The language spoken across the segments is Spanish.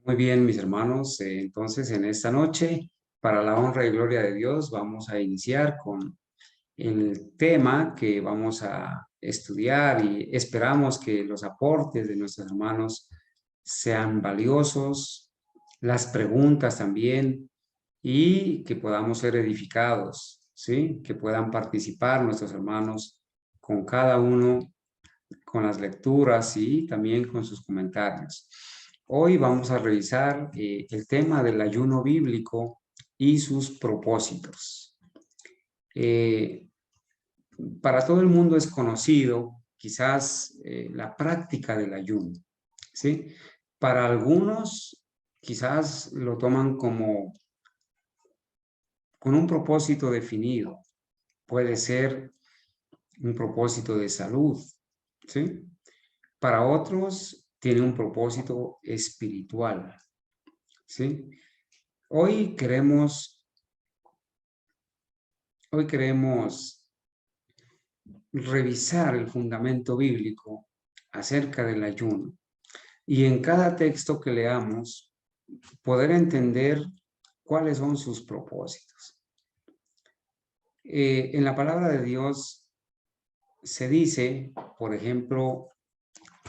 Muy bien, mis hermanos. Entonces, en esta noche, para la honra y gloria de Dios, vamos a iniciar con el tema que vamos a estudiar y esperamos que los aportes de nuestros hermanos sean valiosos, las preguntas también, y que podamos ser edificados, ¿sí? Que puedan participar nuestros hermanos con cada uno con las lecturas y también con sus comentarios. Hoy vamos a revisar el tema del ayuno bíblico y sus propósitos. Eh, para todo el mundo es conocido quizás la práctica del ayuno, ¿sí? Para algunos quizás lo toman como con un propósito definido. Puede ser un propósito de salud, ¿sí? Para otros tiene un propósito espiritual, ¿sí? Hoy queremos, hoy queremos revisar el fundamento bíblico acerca del ayuno y en cada texto que leamos poder entender cuáles son sus propósitos. En la palabra de Dios se dice, por ejemplo,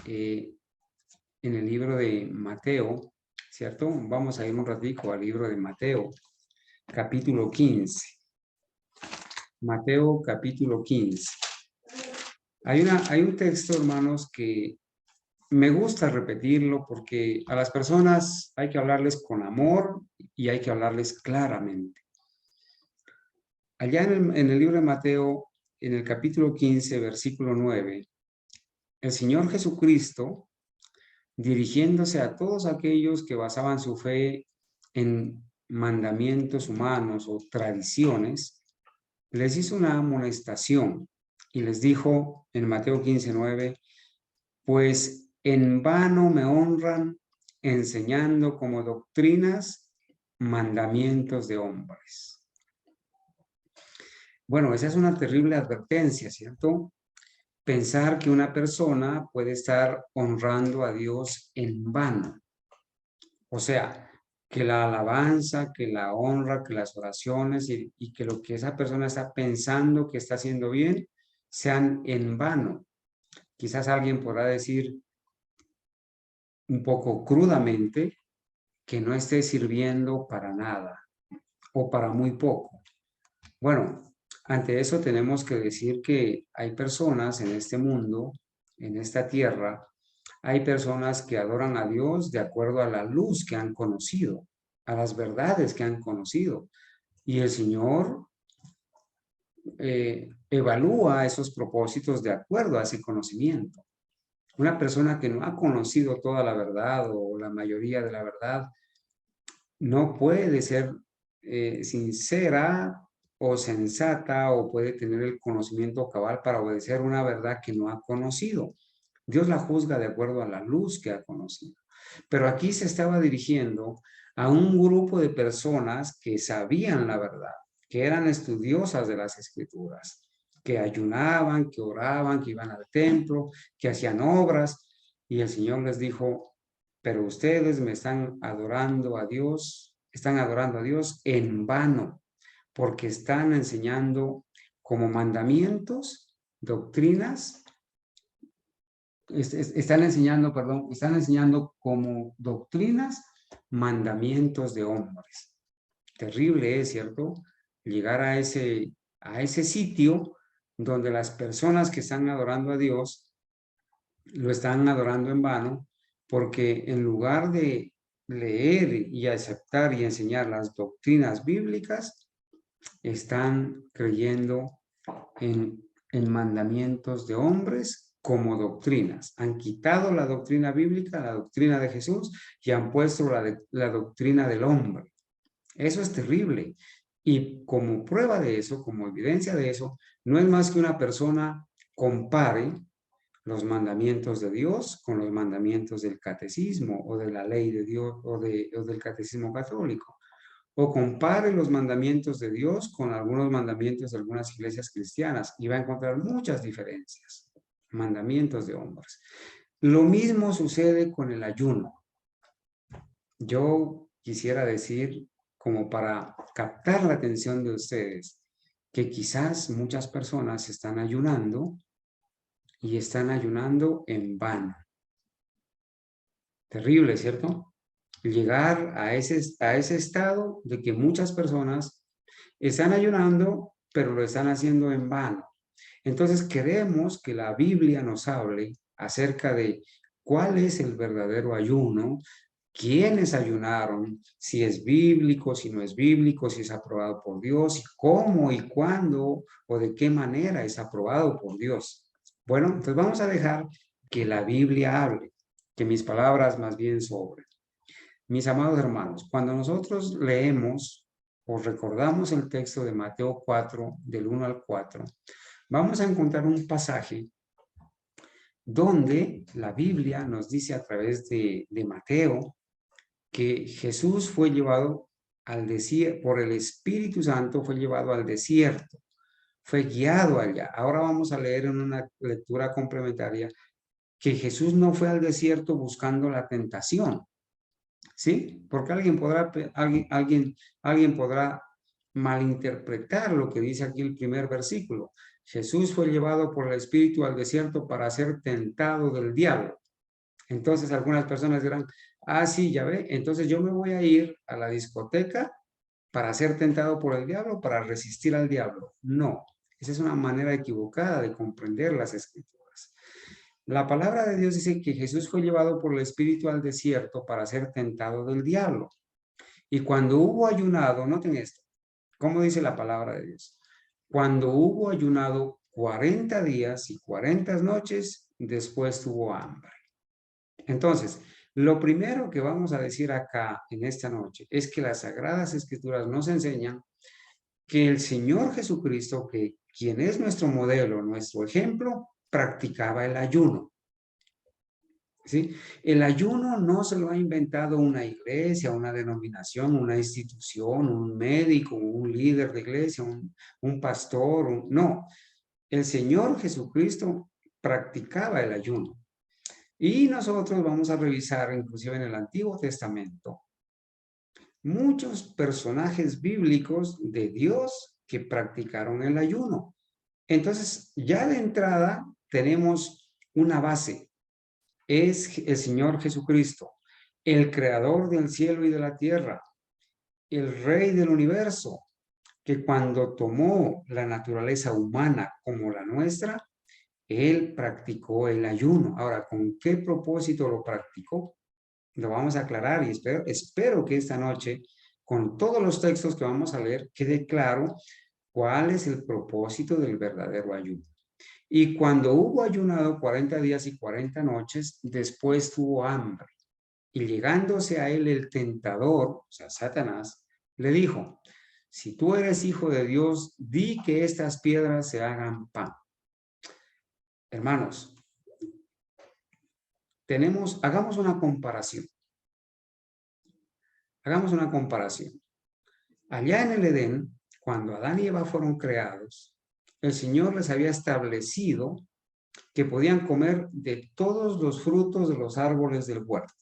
en el libro de Mateo, ¿cierto? Vamos a ir un ratico al libro de Mateo, capítulo 15. Mateo, capítulo 15. Hay un texto, hermanos, que me gusta repetirlo porque a las personas hay que hablarles con amor y hay que hablarles claramente. Allá en el libro de Mateo, en el capítulo 15, versículo 9, el Señor Jesucristo, dirigiéndose a todos aquellos que basaban su fe en mandamientos humanos o tradiciones, les hizo una amonestación y les dijo en Mateo 15:9, pues en vano me honran enseñando como doctrinas mandamientos de hombres. Bueno, esa es una terrible advertencia, ¿cierto? Pensar que una persona puede estar honrando a Dios en vano. O sea, que la alabanza, que la honra, que las oraciones y que lo que esa persona está pensando que está haciendo bien sean en vano. Quizás alguien podrá decir un poco crudamente que no esté sirviendo para nada o para muy poco. Bueno, ante eso tenemos que decir que hay personas en este mundo, en esta tierra, hay personas que adoran a Dios de acuerdo a la luz que han conocido, a las verdades que han conocido. Y el Señor evalúa esos propósitos de acuerdo a ese conocimiento. Una persona que no ha conocido toda la verdad o la mayoría de la verdad no puede ser sincera o sensata o puede tener el conocimiento cabal para obedecer una verdad que no ha conocido. Dios la juzga de acuerdo a la luz que ha conocido. Pero aquí se estaba dirigiendo a un grupo de personas que sabían la verdad, que eran estudiosas de las escrituras, que ayunaban, que oraban, que iban al templo, que hacían obras. Y el Señor les dijo, pero ustedes me están adorando a Dios en vano, porque están enseñando como mandamientos, doctrinas, están enseñando como doctrinas, mandamientos de hombres. Terrible es, ¿cierto? Llegar a ese sitio donde las personas que están adorando a Dios lo están adorando en vano, porque en lugar de leer y aceptar y enseñar las doctrinas bíblicas, están creyendo en mandamientos de hombres como doctrinas. Han quitado la doctrina bíblica, la doctrina de Jesús, y han puesto la doctrina del hombre. Eso es terrible. Y como prueba de eso, como evidencia de eso, no es más que una persona compare los mandamientos de Dios con los mandamientos del catecismo o de la ley de Dios o del catecismo católico. O compare los mandamientos de Dios con algunos mandamientos de algunas iglesias cristianas y va a encontrar muchas diferencias. Mandamientos de hombres. Lo mismo sucede con el ayuno. yo quisiera decir, como para captar la atención de ustedes, que quizás muchas personas están ayunando y están ayunando en vano. Terrible, ¿cierto? Llegar a ese estado de que muchas personas están ayunando, pero lo están haciendo en vano. Entonces queremos que la Biblia nos hable acerca de cuál es el verdadero ayuno, quiénes ayunaron, si es bíblico, si no es bíblico, si es aprobado por Dios, y cómo y cuándo o de qué manera es aprobado por Dios. Bueno, entonces vamos a dejar que la Biblia hable, que mis palabras más bien sobren. Mis amados hermanos, cuando nosotros leemos o recordamos el texto de Mateo 4, del 1 al 4, vamos a encontrar un pasaje donde la Biblia nos dice a través de Mateo que Jesús fue llevado al desierto, por el Espíritu Santo fue llevado al desierto, fue guiado allá. Ahora vamos a leer en una lectura complementaria que Jesús no fue al desierto buscando la tentación, ¿sí? Porque alguien podrá malinterpretar lo que dice aquí el primer versículo. Jesús fue llevado por el Espíritu al desierto para ser tentado del diablo. Entonces algunas personas dirán, ah, sí, ya ve, entonces yo me voy a ir a la discoteca para ser tentado por el diablo, para resistir al diablo. No, esa es una manera equivocada de comprender las Escrituras. La palabra de Dios dice que Jesús fue llevado por el Espíritu al desierto para ser tentado del diablo. Y cuando hubo ayunado, noten esto, ¿cómo dice la palabra de Dios? Cuando hubo ayunado 40 días y 40 noches, después tuvo hambre. Entonces, lo primero que vamos a decir acá en esta noche es que las Sagradas Escrituras nos enseñan que el Señor Jesucristo, que quien es nuestro modelo, nuestro ejemplo, practicaba el ayuno. ¿Sí? El ayuno no se lo ha inventado una iglesia, una denominación, una institución, un médico, un líder de iglesia, un pastor. No, el Señor Jesucristo practicaba el ayuno. Y nosotros vamos a revisar, inclusive en el Antiguo Testamento, muchos personajes bíblicos de Dios que practicaron el ayuno. Entonces, ya de entrada tenemos una base. Es el Señor Jesucristo, el creador del cielo y de la tierra, el rey del universo, que cuando tomó la naturaleza humana como la nuestra, él practicó el ayuno. Ahora, ¿con qué propósito lo practicó? Lo vamos a aclarar y espero que esta noche, con todos los textos que vamos a leer, quede claro cuál es el propósito del verdadero ayuno. Y cuando hubo ayunado 40 días y 40 noches, después tuvo hambre. Y llegándose a él el tentador, o sea, Satanás, le dijo, si tú eres hijo de Dios, di que estas piedras se hagan pan. Hermanos, hagamos una comparación. Hagamos una comparación. Allá en el Edén, cuando Adán y Eva fueron creados, el Señor les había establecido que podían comer de todos los frutos de los árboles del huerto.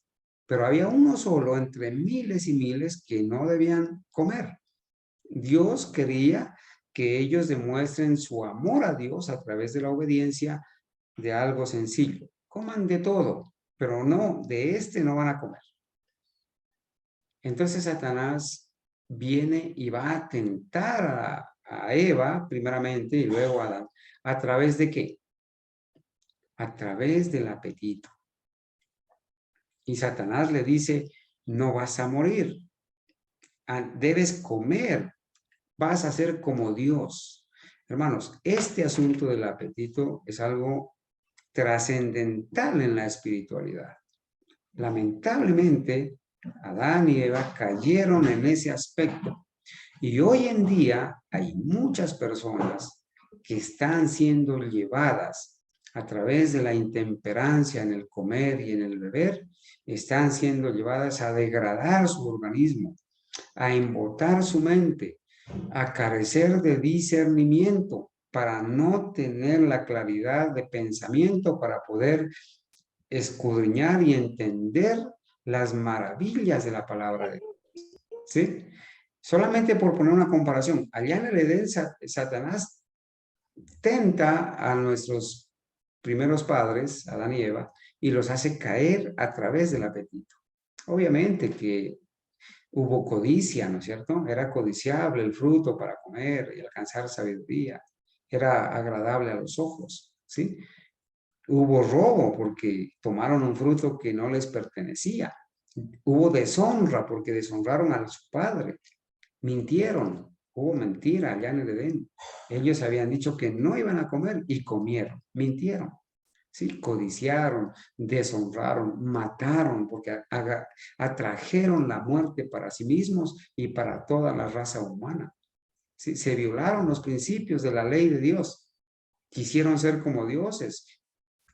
Pero había uno solo entre miles y miles que no debían comer. Dios quería que ellos demuestren su amor a Dios a través de la obediencia de algo sencillo. Coman de todo, pero no, de este no van a comer. Entonces Satanás viene y va a tentar a Eva primeramente y luego a Adán. ¿A través de qué? A través del apetito. Y Satanás le dice, no vas a morir, debes comer, vas a ser como Dios. Hermanos, este asunto del apetito es algo trascendental en la espiritualidad. Lamentablemente, Adán y Eva cayeron en ese aspecto. Y hoy en día hay muchas personas que están siendo llevadas a través de la intemperancia en el comer y en el beber, están siendo llevadas a degradar su organismo, a embotar su mente, a carecer de discernimiento para no tener la claridad de pensamiento para poder escudriñar y entender las maravillas de la palabra de Dios. ¿Sí? Solamente por poner una comparación, allá en el Edén, Satanás tenta a nuestros primeros padres, Adán y Eva, y los hace caer a través del apetito. Obviamente que hubo codicia, ¿no es cierto? Era codiciable el fruto para comer y alcanzar sabiduría. Era agradable a los ojos, ¿sí? Hubo robo porque tomaron un fruto que no les pertenecía. Hubo deshonra porque deshonraron a su padre. Mintieron. Hubo mentira allá en el Edén. Ellos habían dicho que no iban a comer y comieron. Mintieron. ¿Sí? Codiciaron, deshonraron, mataron, porque atrajeron la muerte para sí mismos y para toda la raza humana. ¿Sí? Se violaron los principios de la ley de Dios. Quisieron ser como dioses.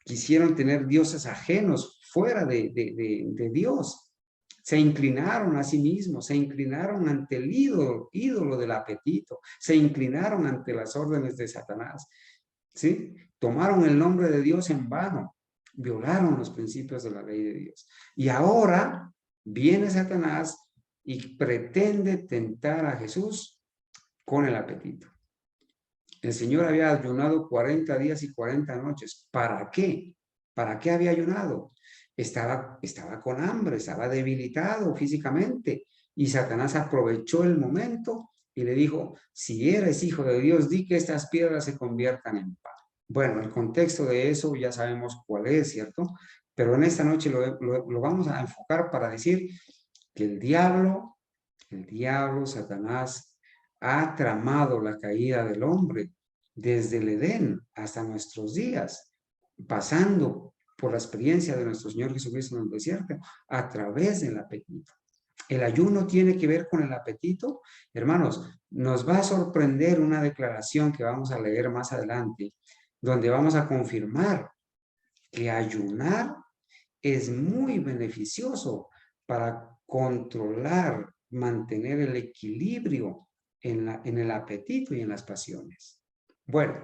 Quisieron tener dioses ajenos fuera de Dios. Se inclinaron a sí mismos, se inclinaron ante el ídolo del apetito, se inclinaron ante las órdenes de Satanás. ¿Sí? Tomaron el nombre de Dios en vano, violaron los principios de la ley de Dios. Y ahora viene Satanás y pretende tentar a Jesús con el apetito. El Señor había ayunado 40 días y 40 noches. ¿Para qué? ¿Para qué había ayunado? Estaba con hambre, estaba debilitado físicamente. Y Satanás aprovechó el momento y le dijo, si eres hijo de Dios, di que estas piedras se conviertan en pan. Bueno, el contexto de eso ya sabemos cuál es, ¿cierto? Pero en esta noche lo vamos a enfocar para decir que el diablo, Satanás, ha tramado la caída del hombre desde el Edén hasta nuestros días, pasando por la experiencia de nuestro Señor Jesucristo en el desierto, a través del apetito. ¿El ayuno tiene que ver con el apetito? Hermanos, nos va a sorprender una declaración que vamos a leer más adelante, donde vamos a confirmar que ayunar es muy beneficioso para controlar, mantener el equilibrio en el apetito y en las pasiones. Bueno,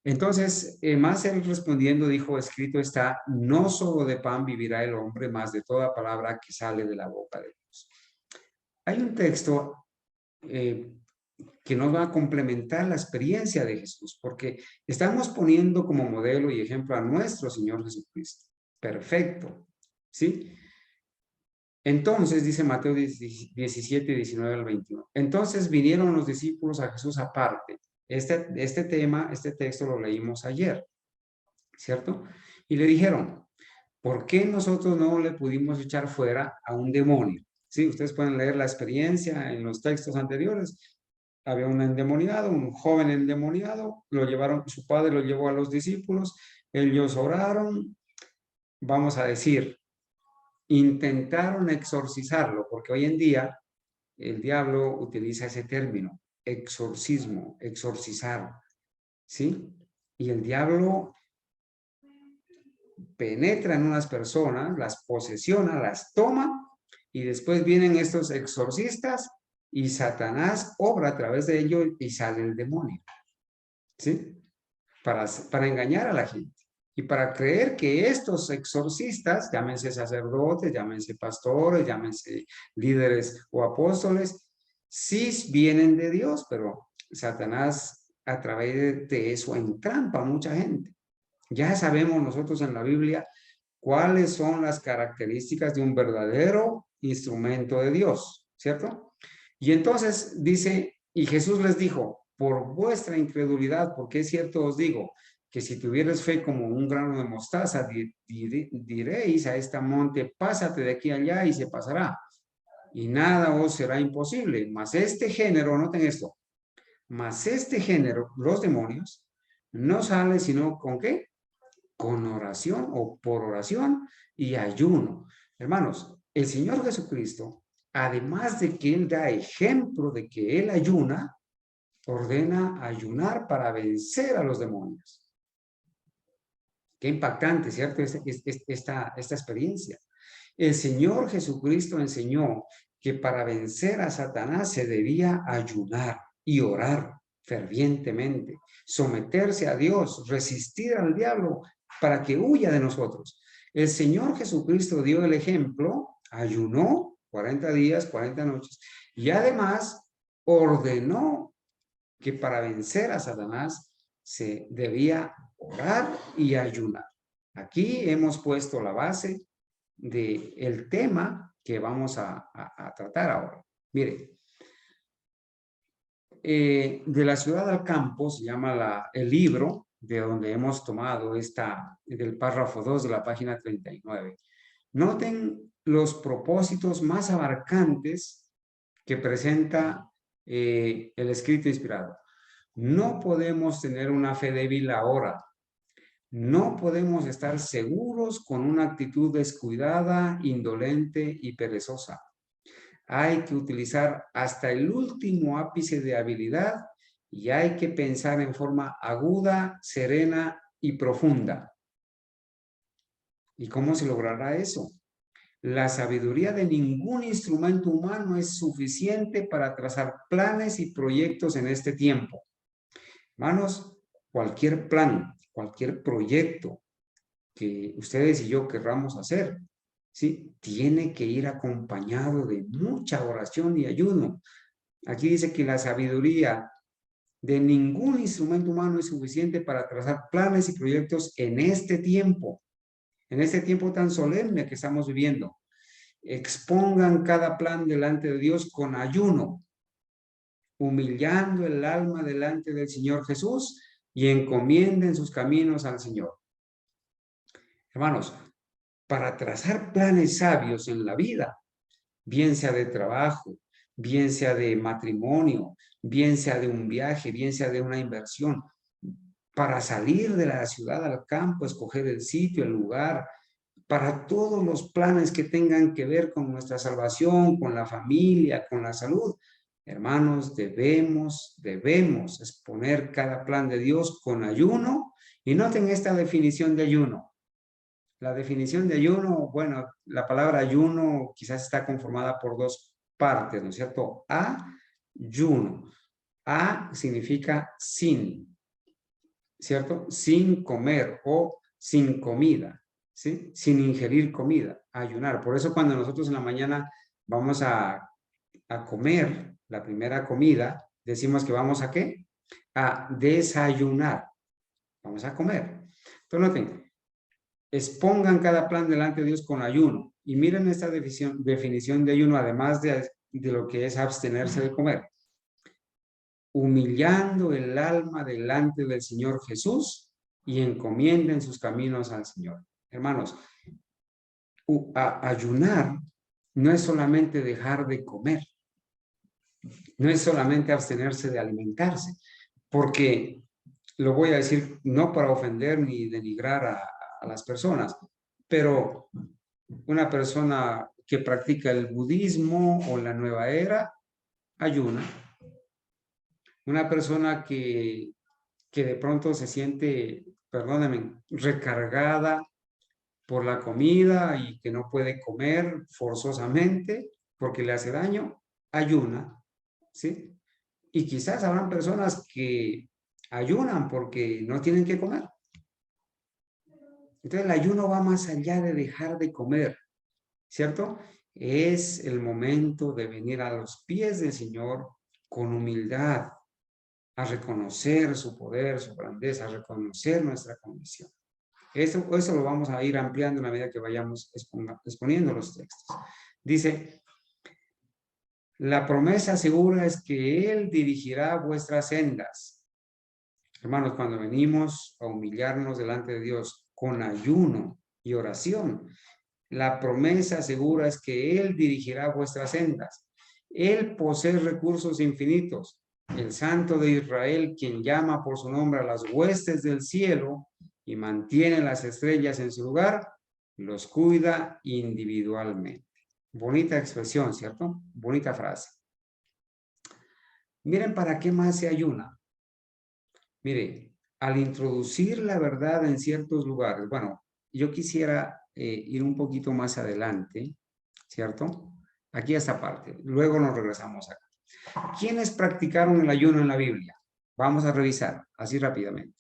entonces, más él respondiendo dijo, escrito está, no solo de pan vivirá el hombre, más de toda palabra que sale de la boca de Dios. Hay un texto que nos va a complementar la experiencia de Jesús, porque estamos poniendo como modelo y ejemplo a nuestro Señor Jesucristo. Perfecto, ¿sí? Entonces, dice Mateo 17, 19 al 21. Entonces vinieron los discípulos a Jesús aparte. Este texto lo leímos ayer, ¿cierto? Y le dijeron, ¿por qué nosotros no le pudimos echar fuera a un demonio? Sí, ustedes pueden leer la experiencia en los textos anteriores. Había un endemoniado, un joven endemoniado, su padre lo llevó a los discípulos, ellos oraron, vamos a decir, intentaron exorcizarlo, porque hoy en día el diablo utiliza ese término, exorcismo, exorcizar, ¿sí? Y el diablo penetra en unas personas, las posesiona, las toma, y después vienen estos exorcistas y Satanás obra a través de ellos y sale el demonio, ¿sí? Para engañar a la gente y para creer que estos exorcistas, llámense sacerdotes, llámense pastores, llámense líderes o apóstoles, sí vienen de Dios, pero Satanás a través de eso entrampa a mucha gente. Ya sabemos nosotros en la Biblia cuáles son las características de un verdadero instrumento de Dios, ¿cierto? Y entonces dice, y Jesús les dijo, por vuestra incredulidad, porque es cierto os digo, que si tuvieras fe como un grano de mostaza, diréis a este monte, pásate de aquí allá y se pasará. Y nada os será imposible. Mas este género, noten esto, mas este género, los demonios, no sale sino con ¿qué? Con oración o por oración y ayuno. Hermanos, el Señor Jesucristo, además de que Él da ejemplo de que Él ayuna, ordena ayunar para vencer a los demonios. Qué impactante, ¿cierto? Esta experiencia. El Señor Jesucristo enseñó que para vencer a Satanás se debía ayunar y orar fervientemente, someterse a Dios, resistir al diablo para que huya de nosotros. El Señor Jesucristo dio el ejemplo, ayunó 40 días, 40 noches, y además ordenó que para vencer a Satanás se debía orar y ayunar. Aquí hemos puesto la base del tema que vamos a tratar ahora. Mire, de la ciudad al campo se llama el libro de donde hemos tomado del párrafo 2 de la página 39. Noten los propósitos más abarcantes que presenta el escrito inspirado. No podemos tener una fe débil ahora. No podemos estar seguros con una actitud descuidada, indolente y perezosa. Hay que utilizar hasta el último ápice de habilidad y hay que pensar en forma aguda, serena y profunda. ¿Y cómo se logrará eso? La sabiduría de ningún instrumento humano es suficiente para trazar planes y proyectos en este tiempo. Hermanos, cualquier plan, cualquier proyecto que ustedes y yo querramos hacer, ¿sí? Tiene que ir acompañado de mucha oración y ayuno. Aquí dice que la sabiduría de ningún instrumento humano es suficiente para trazar planes y proyectos en este tiempo tan solemne que estamos viviendo. Expongan cada plan delante de Dios con ayuno, humillando el alma delante del Señor Jesús y encomienden sus caminos al Señor. Hermanos, para trazar planes sabios en la vida, bien sea de trabajo, bien sea de matrimonio, bien sea de un viaje, bien sea de una inversión, para salir de la ciudad al campo, escoger el sitio, el lugar, para todos los planes que tengan que ver con nuestra salvación, con la familia, con la salud. Hermanos, debemos exponer cada plan de Dios con ayuno. Y noten esta definición de ayuno. La definición de ayuno, bueno, la palabra ayuno quizás está conformada por dos partes, ¿no es cierto? Ayuno. A significa sin, ¿cierto? Sin comer o sin comida, ¿sí? Sin ingerir comida, ayunar. Por eso cuando nosotros en la mañana vamos a comer la primera comida, decimos que vamos a ¿qué? A desayunar. Vamos a comer. Entonces noten, expongan cada plan delante de Dios con ayuno. Y miren esta definición de ayuno, además de lo que es abstenerse de comer. Humillando el alma delante del Señor Jesús y encomienden sus caminos al Señor. Hermanos, ayunar no es solamente dejar de comer, no es solamente abstenerse de alimentarse, porque lo voy a decir no para ofender ni denigrar a las personas, pero una persona que practica el budismo o la nueva era, ayuna. Una persona que de pronto se siente, perdónenme, recargada por la comida y que no puede comer forzosamente porque le hace daño, ayuna, ¿sí? Y quizás habrán personas que ayunan porque no tienen que comer. Entonces el ayuno va más allá de dejar de comer, ¿cierto? Es el momento de venir a los pies del Señor con humildad, a reconocer su poder, su grandeza, a reconocer nuestra condición. Eso lo vamos a ir ampliando a la medida que vayamos exponiendo los textos. Dice, la promesa segura es que Él dirigirá vuestras sendas. Hermanos, cuando venimos a humillarnos delante de Dios con ayuno y oración, la promesa segura es que Él dirigirá vuestras sendas. Él posee recursos infinitos. El Santo de Israel, quien llama por su nombre a las huestes del cielo y mantiene las estrellas en su lugar, los cuida individualmente. Bonita expresión, ¿cierto? Bonita frase. Miren para qué más se ayuna. Mire, al introducir la verdad en ciertos lugares, bueno, yo quisiera ir un poquito más adelante, ¿cierto? Aquí esta parte, luego nos regresamos acá. ¿Quiénes practicaron el ayuno en la Biblia? Vamos a revisar así rápidamente.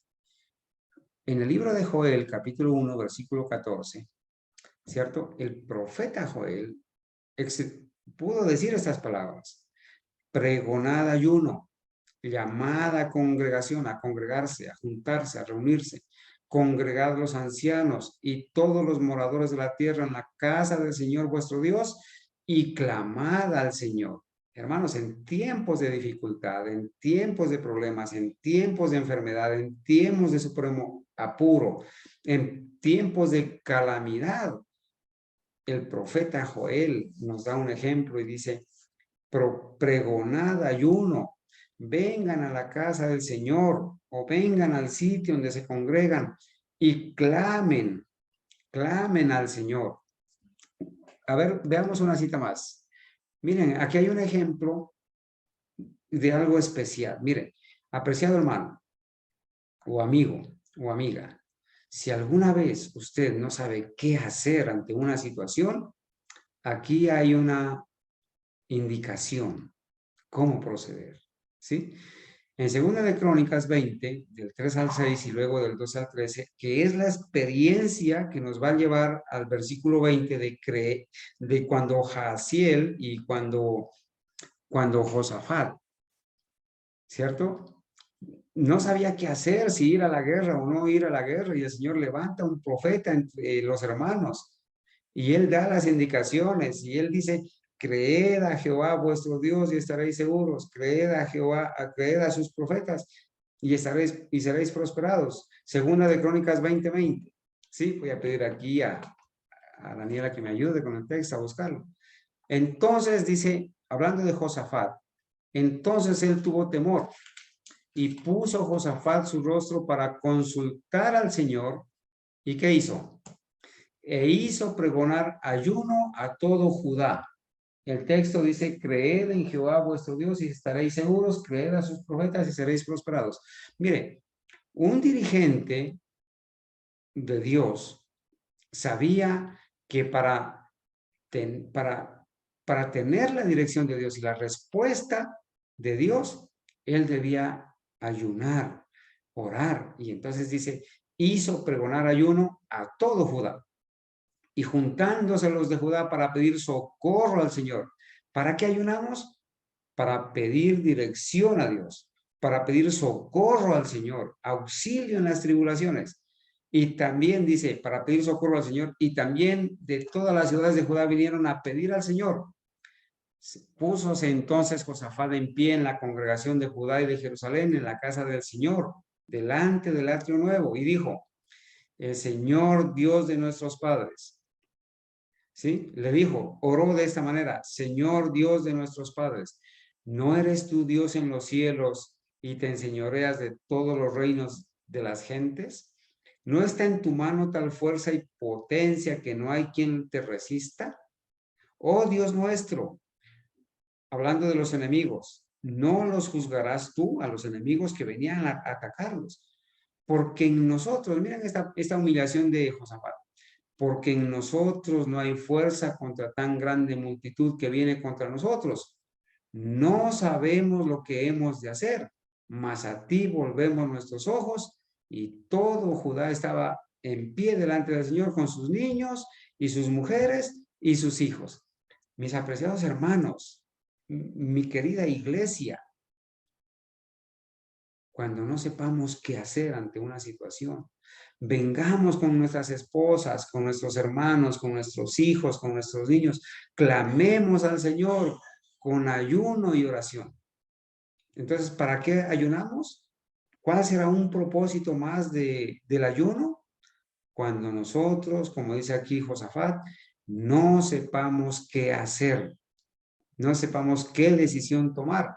En el libro de Joel, capítulo 1, versículo 14, ¿cierto? El profeta Joel pudo decir estas palabras: pregonad ayuno, llamada a congregación, a congregarse, a juntarse, a reunirse, congregad los ancianos y todos los moradores de la tierra en la casa del Señor vuestro Dios y clamad al Señor. Hermanos, en tiempos de dificultad, en tiempos de problemas, en tiempos de enfermedad, en tiempos de supremo apuro, en tiempos de calamidad, el profeta Joel nos da un ejemplo y dice: pregonad ayuno, vengan a la casa del Señor o vengan al sitio donde se congregan y clamen al Señor. A ver, veamos una cita más. Miren, aquí hay un ejemplo de algo especial. Miren, apreciado hermano o amigo o amiga, si alguna vez usted no sabe qué hacer ante una situación, aquí hay una indicación, cómo proceder, ¿sí? En Segunda de Crónicas 20, del 3 al 6 y luego del 12 al 13, que es la experiencia que nos va a llevar al versículo 20 de cuando Jaasiel y cuando Josafat, ¿cierto? No sabía qué hacer, si ir a la guerra o no ir a la guerra, y el Señor levanta un profeta entre los hermanos, y él da las indicaciones, y él dice: creed a Jehová vuestro Dios y estaréis seguros, creed a Jehová, creed a sus profetas y seréis prosperados. Segunda de Crónicas 20:20. Sí, voy a pedir aquí a Daniela que me ayude con el texto a buscarlo. Entonces dice, hablando de Josafat, entonces él tuvo temor y puso Josafat su rostro para consultar al Señor. ¿Y qué hizo? E hizo pregonar ayuno a todo Judá. El texto dice: creed en Jehová vuestro Dios y estaréis seguros, creed a sus profetas y seréis prosperados. Mire, un dirigente de Dios sabía que para tener la dirección de Dios y la respuesta de Dios, él debía ayunar, orar. Y entonces dice: hizo pregonar ayuno a todo Judá. Y juntándose los de Judá para pedir socorro al Señor. ¿Para qué ayunamos? Para pedir dirección a Dios, para pedir socorro al Señor, auxilio en las tribulaciones. Y también dice, para pedir socorro al Señor, y también de todas las ciudades de Judá vinieron a pedir al Señor. Púsose entonces Josafat en pie en la congregación de Judá y de Jerusalén, en la casa del Señor, delante del atrio nuevo, y dijo: el Señor Dios de nuestros padres, ¿sí? Le dijo, oró de esta manera: Señor Dios de nuestros padres, ¿no eres tú Dios en los cielos y te enseñoreas de todos los reinos de las gentes? ¿No está en tu mano tal fuerza y potencia que no hay quien te resista? Oh Dios nuestro, hablando de los enemigos, ¿no los juzgarás tú a los enemigos que venían a atacarlos? Porque en nosotros, miren esta humillación de Josafat, porque en nosotros no hay fuerza contra tan grande multitud que viene contra nosotros. No sabemos lo que hemos de hacer, mas a ti volvemos nuestros ojos. Y todo Judá estaba en pie delante del Señor con sus niños y sus mujeres y sus hijos. Mis apreciados hermanos, mi querida iglesia, cuando no sepamos qué hacer ante una situación, vengamos con nuestras esposas, con nuestros hermanos, con nuestros hijos, con nuestros niños, clamemos al Señor con ayuno y oración. Entonces, ¿para qué ayunamos? ¿Cuál será un propósito más del ayuno? Cuando nosotros, como dice aquí Josafat, no sepamos qué hacer, no sepamos qué decisión tomar.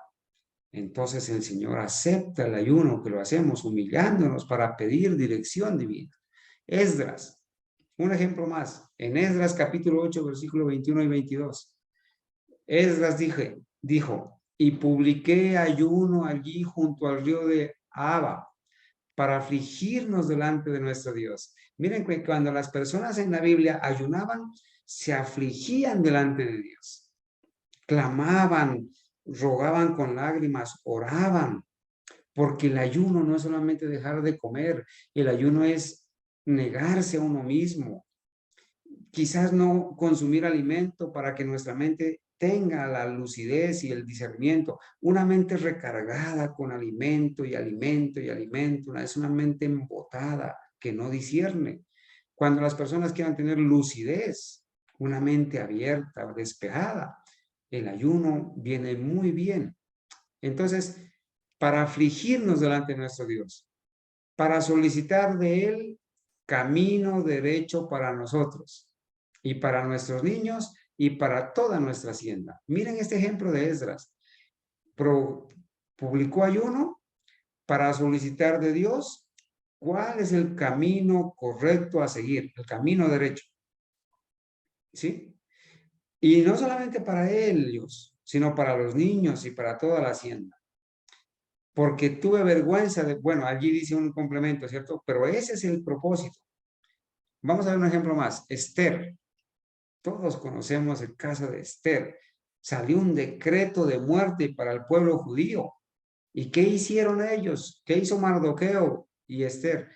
Entonces el Señor acepta el ayuno que lo hacemos humillándonos para pedir dirección divina. Esdras, un ejemplo más. En Esdras capítulo 8, versículo 21 y 22. Esdras dijo, y publiqué ayuno allí junto al río de Ahava para afligirnos delante de nuestro Dios. Miren que cuando las personas en la Biblia ayunaban, se afligían delante de Dios. Clamaban, rogaban con lágrimas, oraban, porque el ayuno no es solamente dejar de comer, el ayuno es negarse a uno mismo, quizás no consumir alimento para que nuestra mente tenga la lucidez y el discernimiento. Una mente recargada con alimento y alimento y alimento. Es una mente embotada que no discierne. Cuando las personas quieran tener lucidez, una mente abierta, despejada, el ayuno viene muy bien. Entonces, para afligirnos delante de nuestro Dios, para solicitar de Él camino derecho para nosotros y para nuestros niños y para toda nuestra hacienda. Miren este ejemplo de Esdras. Publicó ayuno para solicitar de Dios cuál es el camino correcto a seguir, el camino derecho. ¿Sí? Y no solamente para ellos, sino para los niños y para toda la hacienda. Porque tuve vergüenza de, bueno, allí dice un complemento, ¿cierto? Pero ese es el propósito. Vamos a ver un ejemplo más. Esther. Todos conocemos el caso de Esther. Salió un decreto de muerte para el pueblo judío. ¿Y qué hicieron ellos? ¿Qué hizo Mardoqueo y Esther?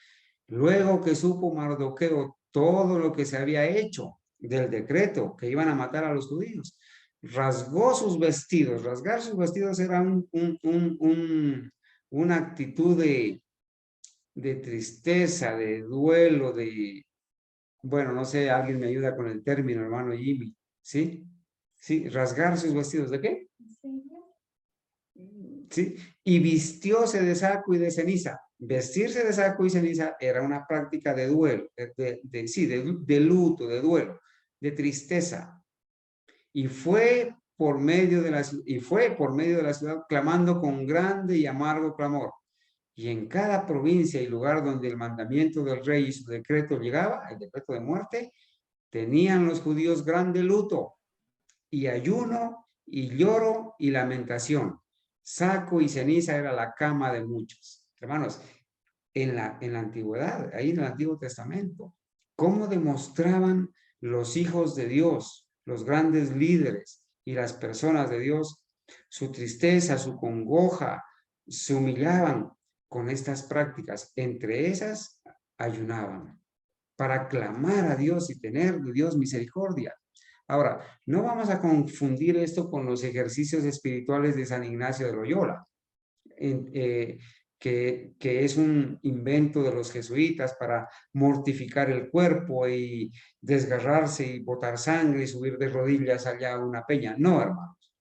Luego que supo Mardoqueo todo lo que se había hecho del decreto, que iban a matar a los judíos, rasgó sus vestidos. Rasgar sus vestidos era una actitud de tristeza, de duelo, de, bueno, no sé, alguien me ayuda con el término, hermano Jimmy, ¿sí? Sí, rasgar sus vestidos, ¿de qué? ¿Sí? Y vistióse de saco y de ceniza. Vestirse de saco y ceniza era una práctica de duelo, de luto, de duelo, de tristeza. Y fue por medio de la ciudad clamando con grande y amargo clamor. Y en cada provincia y lugar donde el mandamiento del rey y su decreto llegaba, el decreto de muerte, tenían los judíos grande luto y ayuno y lloro y lamentación. Saco y ceniza era la cama de muchos. Hermanos, en la antigüedad, ahí en el Antiguo Testamento, cómo demostraban los hijos de Dios, los grandes líderes y las personas de Dios, su tristeza, su congoja, se humillaban con estas prácticas. Entre esas, ayunaban para clamar a Dios y tener de Dios misericordia. Ahora, no vamos a confundir esto con los ejercicios espirituales de San Ignacio de Loyola, que es un invento de los jesuitas para mortificar el cuerpo y desgarrarse y botar sangre y subir de rodillas allá a una peña. No, hermanos.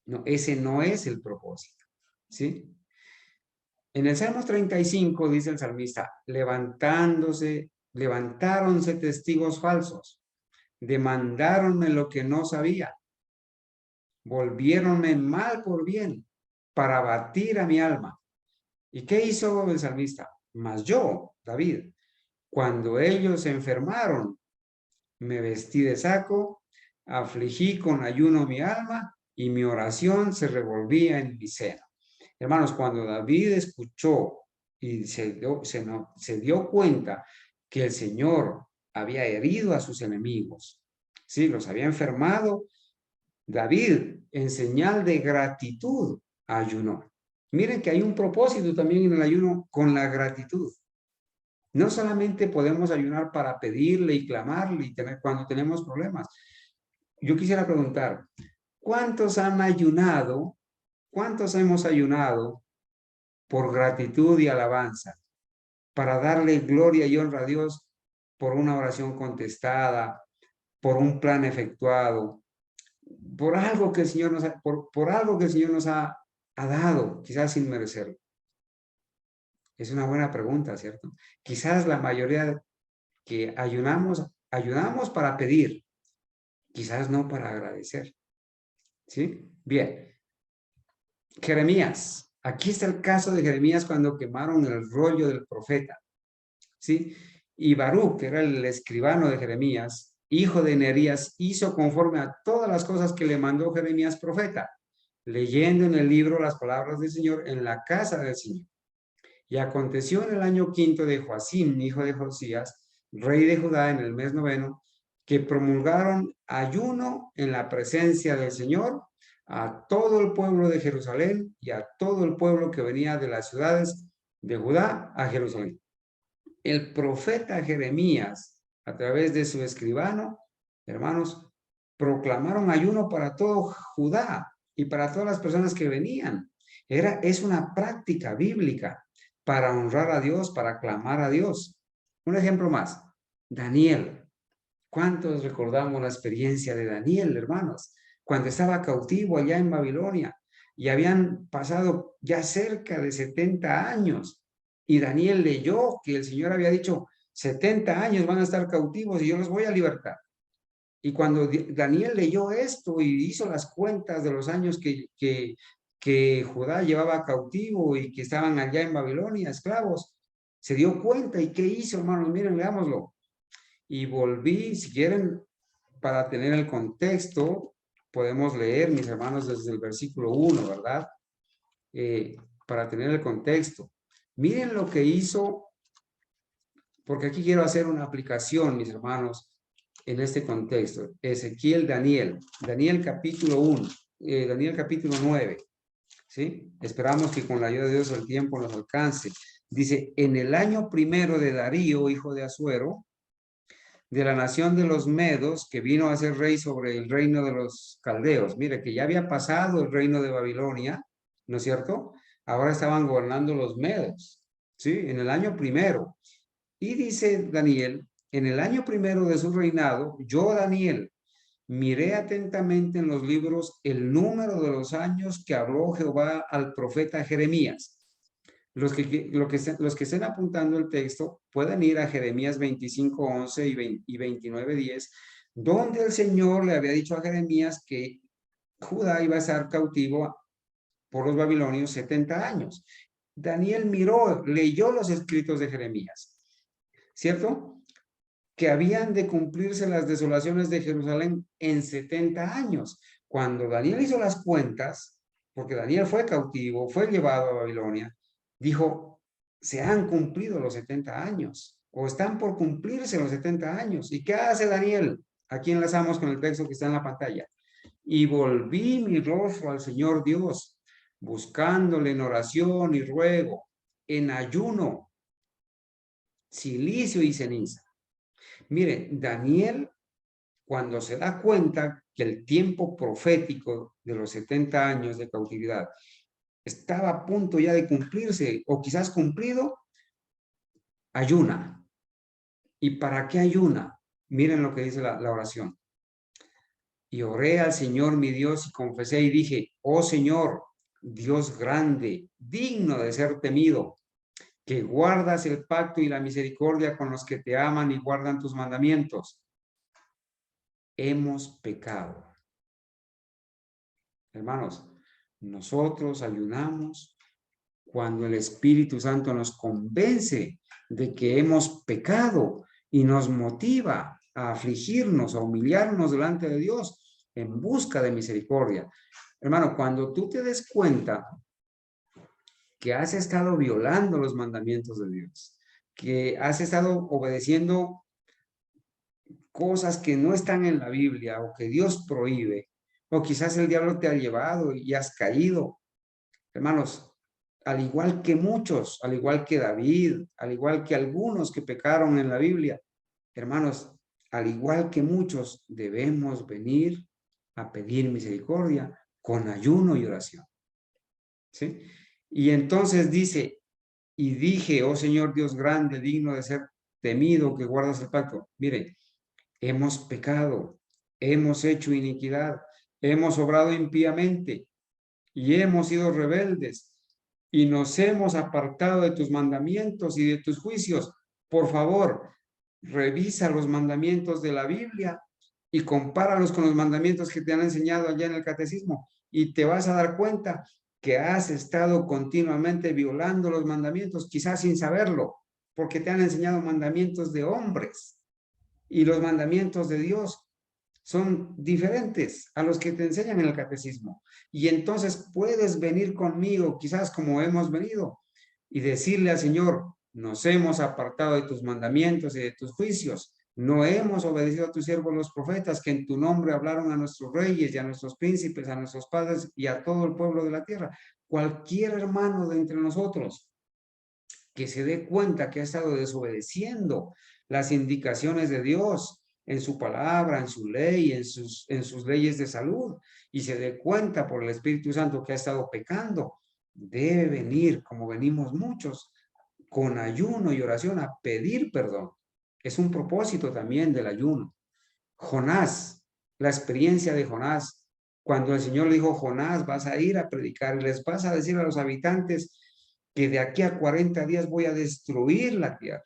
No, ese no es el propósito. ¿Sí? En el Salmo 35 dice el salmista, levantáronse testigos falsos, demandáronme lo que no sabía, volviéronme mal por bien, para abatir a mi alma. ¿Y qué hizo el salmista? Mas yo, David, cuando ellos se enfermaron, me vestí de saco, afligí con ayuno mi alma y mi oración se revolvía en mi seno. Hermanos, cuando David escuchó y se dio cuenta que el Señor había herido a sus enemigos, sí, los había enfermado, David, en señal de gratitud, ayunó. Miren que hay un propósito también en el ayuno con la gratitud. No solamente podemos ayunar para pedirle y clamarle y tener cuando tenemos problemas. Yo quisiera preguntar, ¿cuántos han ayunado? ¿Cuántos hemos ayunado por gratitud y alabanza? Para darle gloria y honra a Dios por una oración contestada, por un plan efectuado, por algo que el Señor nos ha, por algo que el Señor nos ha dado, quizás sin merecerlo. Es una buena pregunta, ¿cierto? Quizás la mayoría que ayunamos para pedir, quizás no para agradecer. ¿Sí? Bien. Jeremías. Aquí está el caso de Jeremías cuando quemaron el rollo del profeta. ¿Sí? Y Baruch, que era el escribano de Jeremías, hijo de Nerías, hizo conforme a todas las cosas que le mandó Jeremías profeta, leyendo en el libro las palabras del Señor en la casa del Señor. Y aconteció en el año 5 de Joacim, hijo de Josías, rey de Judá, en el mes 9, que promulgaron ayuno en la presencia del Señor a todo el pueblo de Jerusalén y a todo el pueblo que venía de las ciudades de Judá a Jerusalén. El profeta Jeremías a través de su escribano, hermanos, proclamaron ayuno para todo Judá y para todas las personas que venían. Es una práctica bíblica para honrar a Dios, para clamar a Dios. Un ejemplo más, Daniel. ¿Cuántos recordamos la experiencia de Daniel, hermanos? Cuando estaba cautivo allá en Babilonia y habían pasado ya cerca de 70 años y Daniel leyó que el Señor había dicho 70 años van a estar cautivos y yo los voy a libertar. Y cuando Daniel leyó esto y hizo las cuentas de los años que Judá llevaba cautivo y que estaban allá en Babilonia, esclavos, se dio cuenta. ¿Y qué hizo, hermanos? Miren, leámoslo. Y volví, si quieren, para tener el contexto, podemos leer, mis hermanos, desde el versículo 1, ¿verdad? Para tener el contexto. Miren lo que hizo, porque aquí quiero hacer una aplicación, mis hermanos, en este contexto. Ezequiel, Daniel capítulo 1, Daniel capítulo 9, ¿sí? Esperamos que con la ayuda de Dios el tiempo nos alcance. Dice, en el año primero de Darío, hijo de Asuero, de la nación de los Medos, que vino a ser rey sobre el reino de los caldeos. Mire, que ya había pasado el reino de Babilonia, ¿no es cierto? Ahora estaban gobernando los Medos, ¿sí? En el año primero. Y dice Daniel, en el año primero de su reinado, yo, Daniel, miré atentamente en los libros el número de los años que habló Jehová al profeta Jeremías. Los que estén apuntando el texto pueden ir a Jeremías 25:11 y 29:10, donde el Señor le había dicho a Jeremías que Judá iba a estar cautivo por los babilonios 70 años. Daniel miró, leyó los escritos de Jeremías, ¿cierto? Que habían de cumplirse las desolaciones de Jerusalén en 70 años. Cuando Daniel hizo las cuentas, porque Daniel fue cautivo, fue llevado a Babilonia, dijo, se han cumplido los 70 años, o están por cumplirse los 70 años. ¿Y qué hace Daniel? Aquí enlazamos con el texto que está en la pantalla. Y volví mi rostro al Señor Dios, buscándole en oración y ruego, en ayuno, silicio y ceniza. Mire, Daniel, cuando se da cuenta que el tiempo profético de los 70 años de cautividad estaba a punto ya de cumplirse, o quizás cumplido, ayuna. ¿Y para qué ayuna? Miren lo que dice la oración. Y oré al Señor mi Dios y confesé y dije, oh Señor, Dios grande, digno de ser temido, que guardas el pacto y la misericordia con los que te aman y guardan tus mandamientos. Hemos pecado. Hermanos, nosotros ayunamos cuando el Espíritu Santo nos convence de que hemos pecado y nos motiva a afligirnos, a humillarnos delante de Dios en busca de misericordia. Hermano, cuando tú te des cuenta que has estado violando los mandamientos de Dios, que has estado obedeciendo cosas que no están en la Biblia o que Dios prohíbe, o quizás el diablo te ha llevado y has caído. Hermanos, al igual que muchos, al igual que David, al igual que algunos que pecaron en la Biblia, hermanos, al igual que muchos, debemos venir a pedir misericordia con ayuno y oración. ¿Sí? Y entonces dice, y dije, oh Señor Dios grande, digno de ser temido, que guardas el pacto. Mire, hemos pecado, hemos hecho iniquidad, hemos obrado impíamente y hemos sido rebeldes y nos hemos apartado de tus mandamientos y de tus juicios. Por favor, revisa los mandamientos de la Biblia y compáralos con los mandamientos que te han enseñado allá en el catecismo y te vas a dar cuenta que has estado continuamente violando los mandamientos, quizás sin saberlo, porque te han enseñado mandamientos de hombres y los mandamientos de Dios son diferentes a los que te enseñan en el catecismo. Y entonces puedes venir conmigo, quizás como hemos venido, y decirle al Señor, nos hemos apartado de tus mandamientos y de tus juicios. No hemos obedecido a tus siervos los profetas que en tu nombre hablaron a nuestros reyes y a nuestros príncipes, a nuestros padres y a todo el pueblo de la tierra. Cualquier hermano de entre nosotros que se dé cuenta que ha estado desobedeciendo las indicaciones de Dios en su palabra, en su ley, en sus leyes de salud, y se dé cuenta por el Espíritu Santo que ha estado pecando, debe venir, como venimos muchos, con ayuno y oración a pedir perdón. Es un propósito también del ayuno. Jonás, la experiencia de Jonás, cuando el Señor le dijo, Jonás, vas a ir a predicar y les vas a decir a los habitantes que de aquí a 40 días voy a destruir la tierra.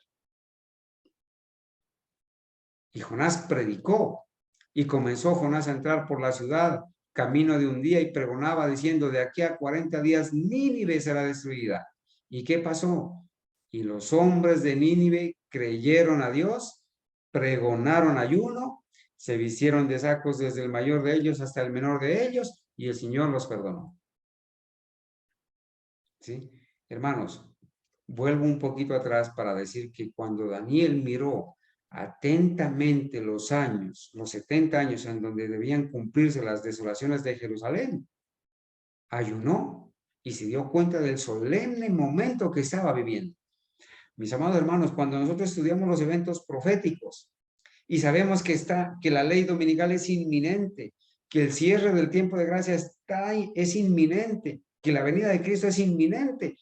Y Jonás predicó y comenzó Jonás a entrar por la ciudad camino de un día y pregonaba diciendo, de aquí a 40 días Nínive será destruida. ¿Y qué pasó? Y los hombres de Nínive creyeron a Dios, pregonaron ayuno, se vistieron de sacos desde el mayor de ellos hasta el menor de ellos, y el Señor los perdonó. ¿Sí? Hermanos, vuelvo un poquito atrás para decir que cuando Daniel miró atentamente los años, los 70 años en donde debían cumplirse las desolaciones de Jerusalén, ayunó y se dio cuenta del solemne momento que estaba viviendo. Mis amados hermanos, cuando nosotros estudiamos los eventos proféticos y sabemos que la ley dominical es inminente, que el cierre del tiempo de gracia es inminente, que la venida de Cristo es inminente,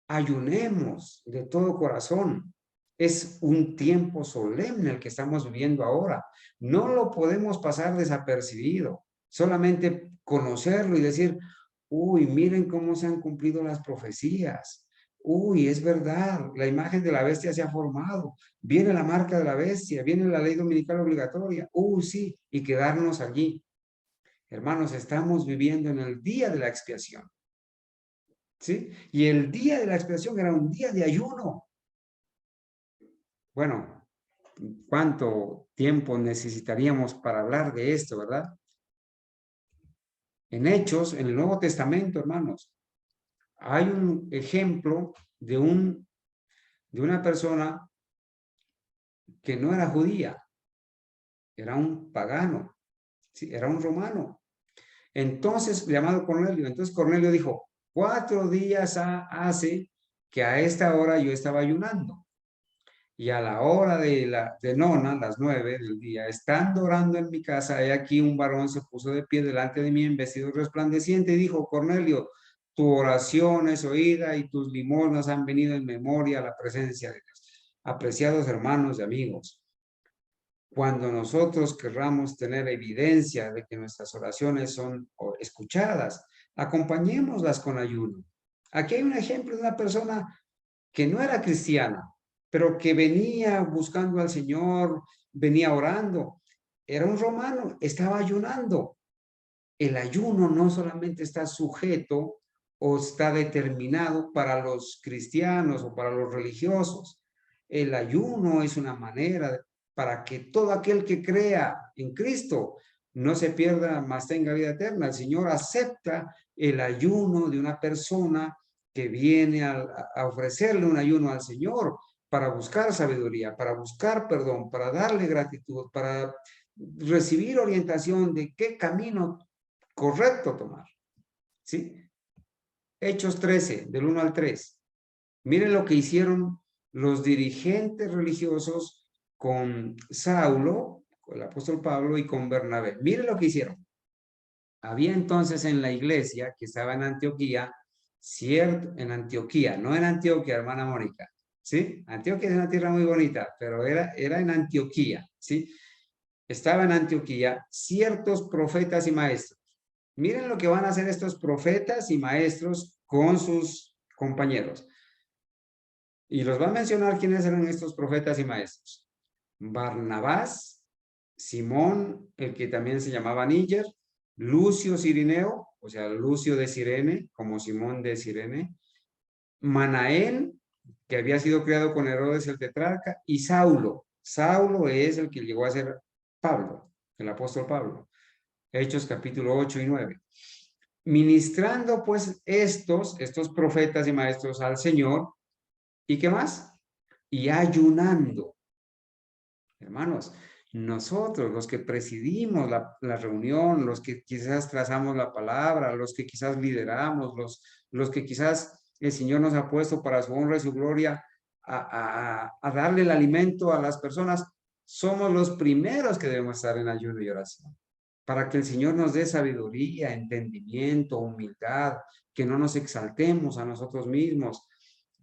ayunemos de todo corazón. Es un tiempo solemne el que estamos viviendo ahora. No lo podemos pasar desapercibido. Solamente conocerlo y decir, uy, miren cómo se han cumplido las profecías. Uy, es verdad, la imagen de la bestia se ha formado. Viene la marca de la bestia, viene la ley dominical obligatoria. Uy, sí, y quedarnos allí. Hermanos, estamos viviendo en el día de la expiación. ¿Sí? Y el día de la expiación era un día de ayuno. Bueno, ¿cuánto tiempo necesitaríamos para hablar de esto, verdad? En Hechos, en el Nuevo Testamento, hermanos, hay un ejemplo de una persona que no era judía, era un pagano, ¿sí? Era un romano. Entonces, llamado Cornelio. Entonces Cornelio dijo, 4 días hace que a esta hora yo estaba ayunando. Y a la hora de nona, las 9 del día, estando orando en mi casa, he aquí un varón se puso de pie delante de mí en vestido resplandeciente y dijo, Cornelio, tu oración es oída y tus limosnas han venido en memoria a la presencia de Dios. Apreciados hermanos y amigos, cuando nosotros querramos tener evidencia de que nuestras oraciones son escuchadas, acompañémoslas con ayuno. Aquí hay un ejemplo de una persona que no era cristiana, pero que venía buscando al Señor, venía orando. Era un romano, estaba ayunando. El ayuno no solamente está sujeto o está determinado para los cristianos o para los religiosos. El ayuno es una manera para que todo aquel que crea en Cristo no se pierda, mas tenga vida eterna. El Señor acepta el ayuno de una persona que viene a ofrecerle un ayuno al Señor para buscar sabiduría, para buscar perdón, para darle gratitud, para recibir orientación de qué camino correcto tomar. ¿Sí? Hechos 13, del 1 al 3. Miren lo que hicieron los dirigentes religiosos con Saulo, con el apóstol Pablo y con Bernabé. Miren lo que hicieron. Había entonces en la iglesia que estaba en Antioquía, en Antioquía, no en Antioquia, hermana Mónica, ¿sí? Antioquia es una tierra muy bonita, pero era en Antioquía, ¿sí? Estaba en Antioquía ciertos profetas y maestros. Miren lo que van a hacer estos profetas y maestros con sus compañeros. Y los va a mencionar quiénes eran estos profetas y maestros. Barnabás, Simón, el que también se llamaba Níger, Lucio Cirineo, o sea, Lucio de Cirene, como Simón de Cirene, Manaén, que había sido criado con Herodes el tetrarca, y Saulo. Saulo es el que llegó a ser Pablo, el apóstol Pablo. Hechos capítulo 8 y 9. Ministrando pues estos profetas y maestros al Señor, ¿y qué más? Y ayunando. Hermanos, nosotros, los que presidimos la reunión, los que quizás trazamos la palabra, los que quizás lideramos, los que quizás el Señor nos ha puesto para su honra y su gloria, a darle el alimento a las personas, somos los primeros que debemos estar en ayuno y oración, para que el Señor nos dé sabiduría, entendimiento, humildad, que no nos exaltemos a nosotros mismos,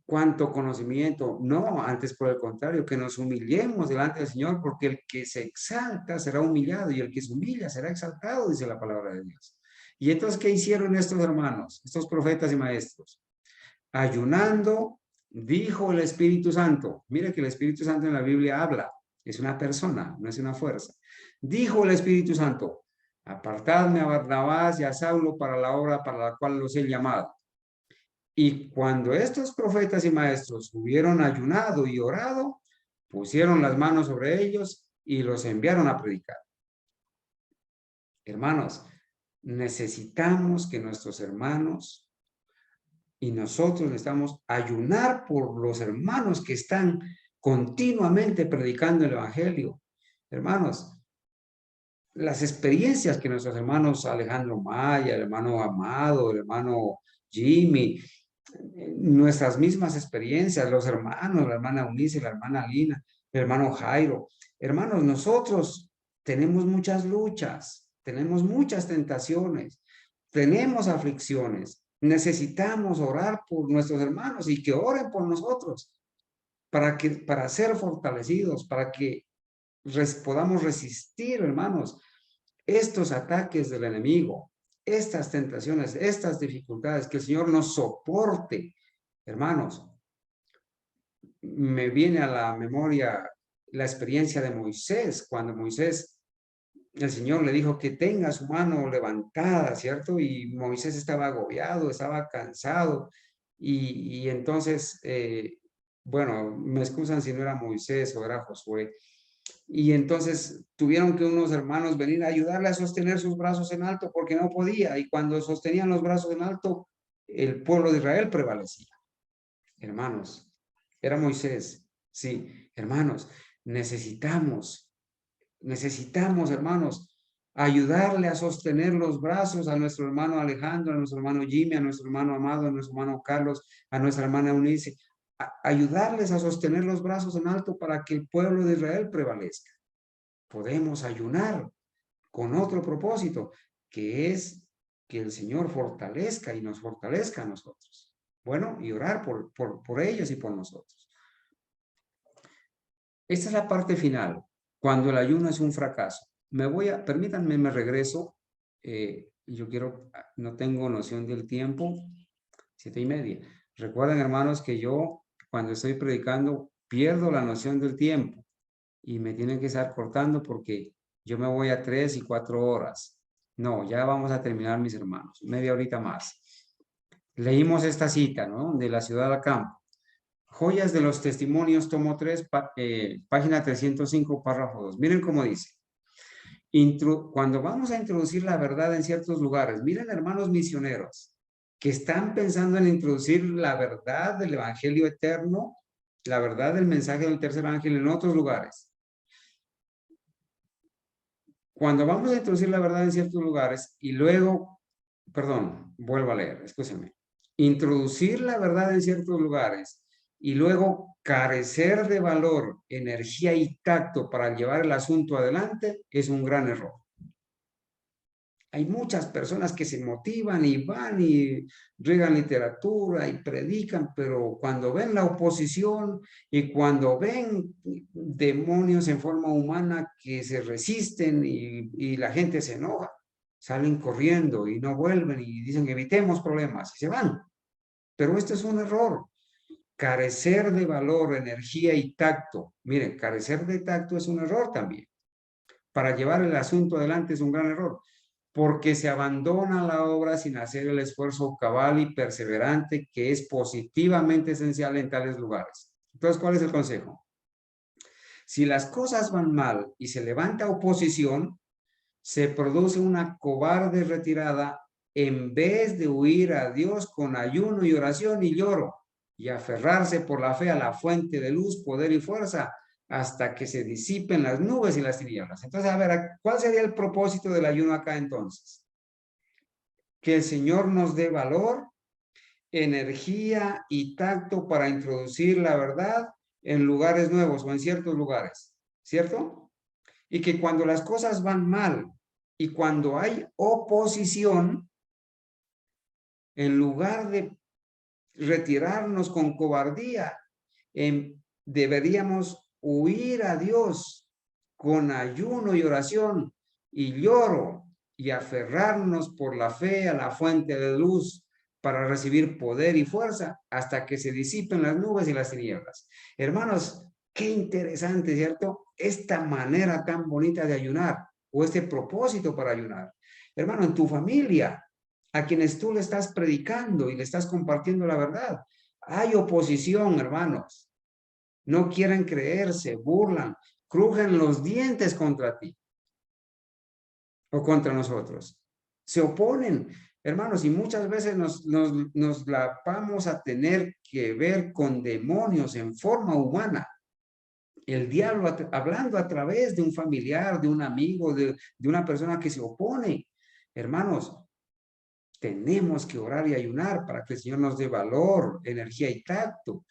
cuánto conocimiento, no, antes por el contrario, que nos humillemos delante del Señor, porque el que se exalta será humillado y el que se humilla será exaltado, dice la palabra de Dios. Y entonces, ¿qué hicieron estos hermanos, estos profetas y maestros? Ayunando, dijo el Espíritu Santo. Mire que el Espíritu Santo en la Biblia habla, es una persona, no es una fuerza. Dijo el Espíritu Santo, apartadme a Barnabás y a Saulo para la obra para la cual los he llamado. Y cuando estos profetas y maestros hubieron ayunado y orado, pusieron las manos sobre ellos y los enviaron a predicar. Hermanos, necesitamos que nuestros hermanos y nosotros necesitamos ayunar por los hermanos que están continuamente predicando el Evangelio. Hermanos, las experiencias que nuestros hermanos Alejandro Maya, el hermano Amado, el hermano Jimmy, nuestras mismas experiencias, los hermanos, la hermana Eunice, la hermana Lina, el hermano Jairo. Hermanos, nosotros tenemos muchas luchas, tenemos muchas tentaciones, tenemos aflicciones. Necesitamos orar por nuestros hermanos y que oren por nosotros para ser fortalecidos, para que podamos resistir, hermanos, estos ataques del enemigo, estas tentaciones, estas dificultades, que el Señor nos soporte. Hermanos, me viene a la memoria la experiencia de Moisés, cuando Moisés, el Señor le dijo que tenga su mano levantada, ¿cierto? Y Moisés estaba agobiado, estaba cansado, y entonces, bueno, me excusan si no era Moisés o era Josué, y entonces tuvieron que unos hermanos venir a ayudarle a sostener sus brazos en alto porque no podía. Y cuando sostenían los brazos en alto, el pueblo de Israel prevalecía. Hermanos, era Moisés. Sí, hermanos, necesitamos, hermanos, ayudarle a sostener los brazos a nuestro hermano Alejandro, a nuestro hermano Jimmy, a nuestro hermano Amado, a nuestro hermano Carlos, a nuestra hermana Eunice, ayudarles a sostener los brazos en alto para que el pueblo de Israel prevalezca. Podemos ayunar con otro propósito, que es que el Señor fortalezca y nos fortalezca a nosotros. Bueno, y orar por ellos y por nosotros. Esta es la parte final, cuando el ayuno es un fracaso. Permítanme, me regreso. Yo no tengo noción del tiempo, 7:30. Recuerden, hermanos, que yo cuando estoy predicando pierdo la noción del tiempo y me tienen que estar cortando porque yo me voy a 3 y 4 horas. No, ya vamos a terminar, mis hermanos, media horita más. Leímos esta cita, ¿no? De la ciudad al campo. Joyas de los testimonios, tomo 3, página 305, párrafo 2. Miren cómo dice. Cuando vamos a introducir la verdad en ciertos lugares, miren, hermanos misioneros, que están pensando en introducir la verdad del evangelio eterno, la verdad del mensaje del tercer ángel en otros lugares. Cuando vamos a introducir la verdad en ciertos lugares y luego, perdón, vuelvo a leer, escúchame. Introducir la verdad en ciertos lugares y luego carecer de valor, energía y tacto para llevar el asunto adelante es un gran error. Hay muchas personas que se motivan y van y riegan literatura y predican, pero cuando ven la oposición y cuando ven demonios en forma humana que se resisten y la gente se enoja, salen corriendo y no vuelven y dicen evitemos problemas y se van. Pero esto es un error. Carecer de valor, energía y tacto. Miren, carecer de tacto es un error también. Para llevar el asunto adelante es un gran error, porque se abandona la obra sin hacer el esfuerzo cabal y perseverante que es positivamente esencial en tales lugares. Entonces, ¿cuál es el consejo? Si las cosas van mal y se levanta oposición, se produce una cobarde retirada en vez de huir a Dios con ayuno y oración y lloro y aferrarse por la fe a la fuente de luz, poder y fuerza hasta que se disipen las nubes y las tinieblas. Entonces, a ver, ¿cuál sería el propósito del ayuno acá entonces? Que el Señor nos dé valor energía y tacto para introducir la verdad en lugares nuevos o en ciertos lugares, ¿cierto? Y que cuando las cosas van mal y cuando hay oposición, en lugar de retirarnos con cobardía, deberíamos huir a Dios con ayuno y oración y lloro y aferrarnos por la fe a la fuente de luz para recibir poder y fuerza hasta que se disipen las nubes y las tinieblas. Hermanos, qué interesante, ¿cierto? Esta manera tan bonita de ayunar o este propósito para ayunar. Hermano, en tu familia, a quienes tú le estás predicando y le estás compartiendo la verdad, hay oposición, hermanos. No quieren creerse, burlan, crujen los dientes contra ti o contra nosotros. Se oponen, hermanos, y muchas veces nos la vamos a tener que ver con demonios en forma humana. El diablo hablando a través de un familiar, de un amigo, de una persona que se opone. Hermanos, tenemos que orar y ayunar para que el Señor nos dé valor, energía y tacto.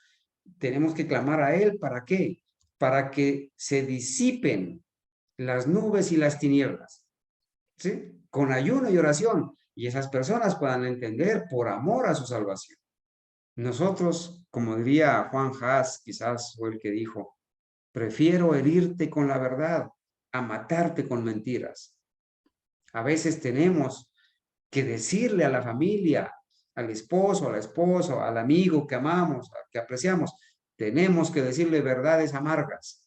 Tenemos que clamar a Él, ¿para qué? Para que se disipen las nubes y las tinieblas, ¿sí? Con ayuno y oración, y esas personas puedan entender por amor a su salvación. Nosotros, como diría Juan Haas, quizás fue el que dijo, prefiero herirte con la verdad a matarte con mentiras. A veces tenemos que decirle a la familia, al esposo, a la esposa, al amigo que amamos, que apreciamos, tenemos que decirle verdades amargas,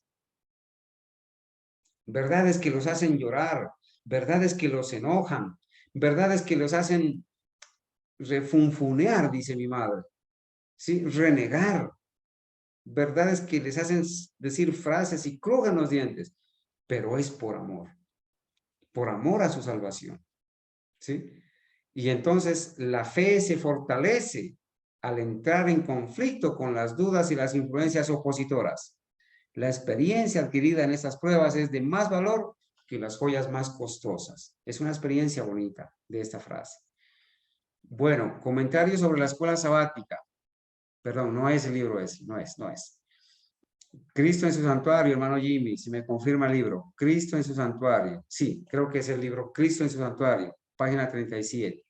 verdades que los hacen llorar, verdades que los enojan, verdades que los hacen refunfunear, dice mi madre, ¿sí? Renegar, verdades que les hacen decir frases y crujen los dientes, pero es por amor a su salvación, ¿sí? Y entonces la fe se fortalece al entrar en conflicto con las dudas y las influencias opositoras. La experiencia adquirida en estas pruebas es de más valor que las joyas más costosas. Es una experiencia bonita de esta frase. Bueno, comentarios sobre la escuela sabática. Perdón, no es el libro ese, no es. Cristo en su santuario, hermano Jimmy, si me confirma el libro. Cristo en su santuario. Sí, creo que es el libro Cristo en su santuario, página 37.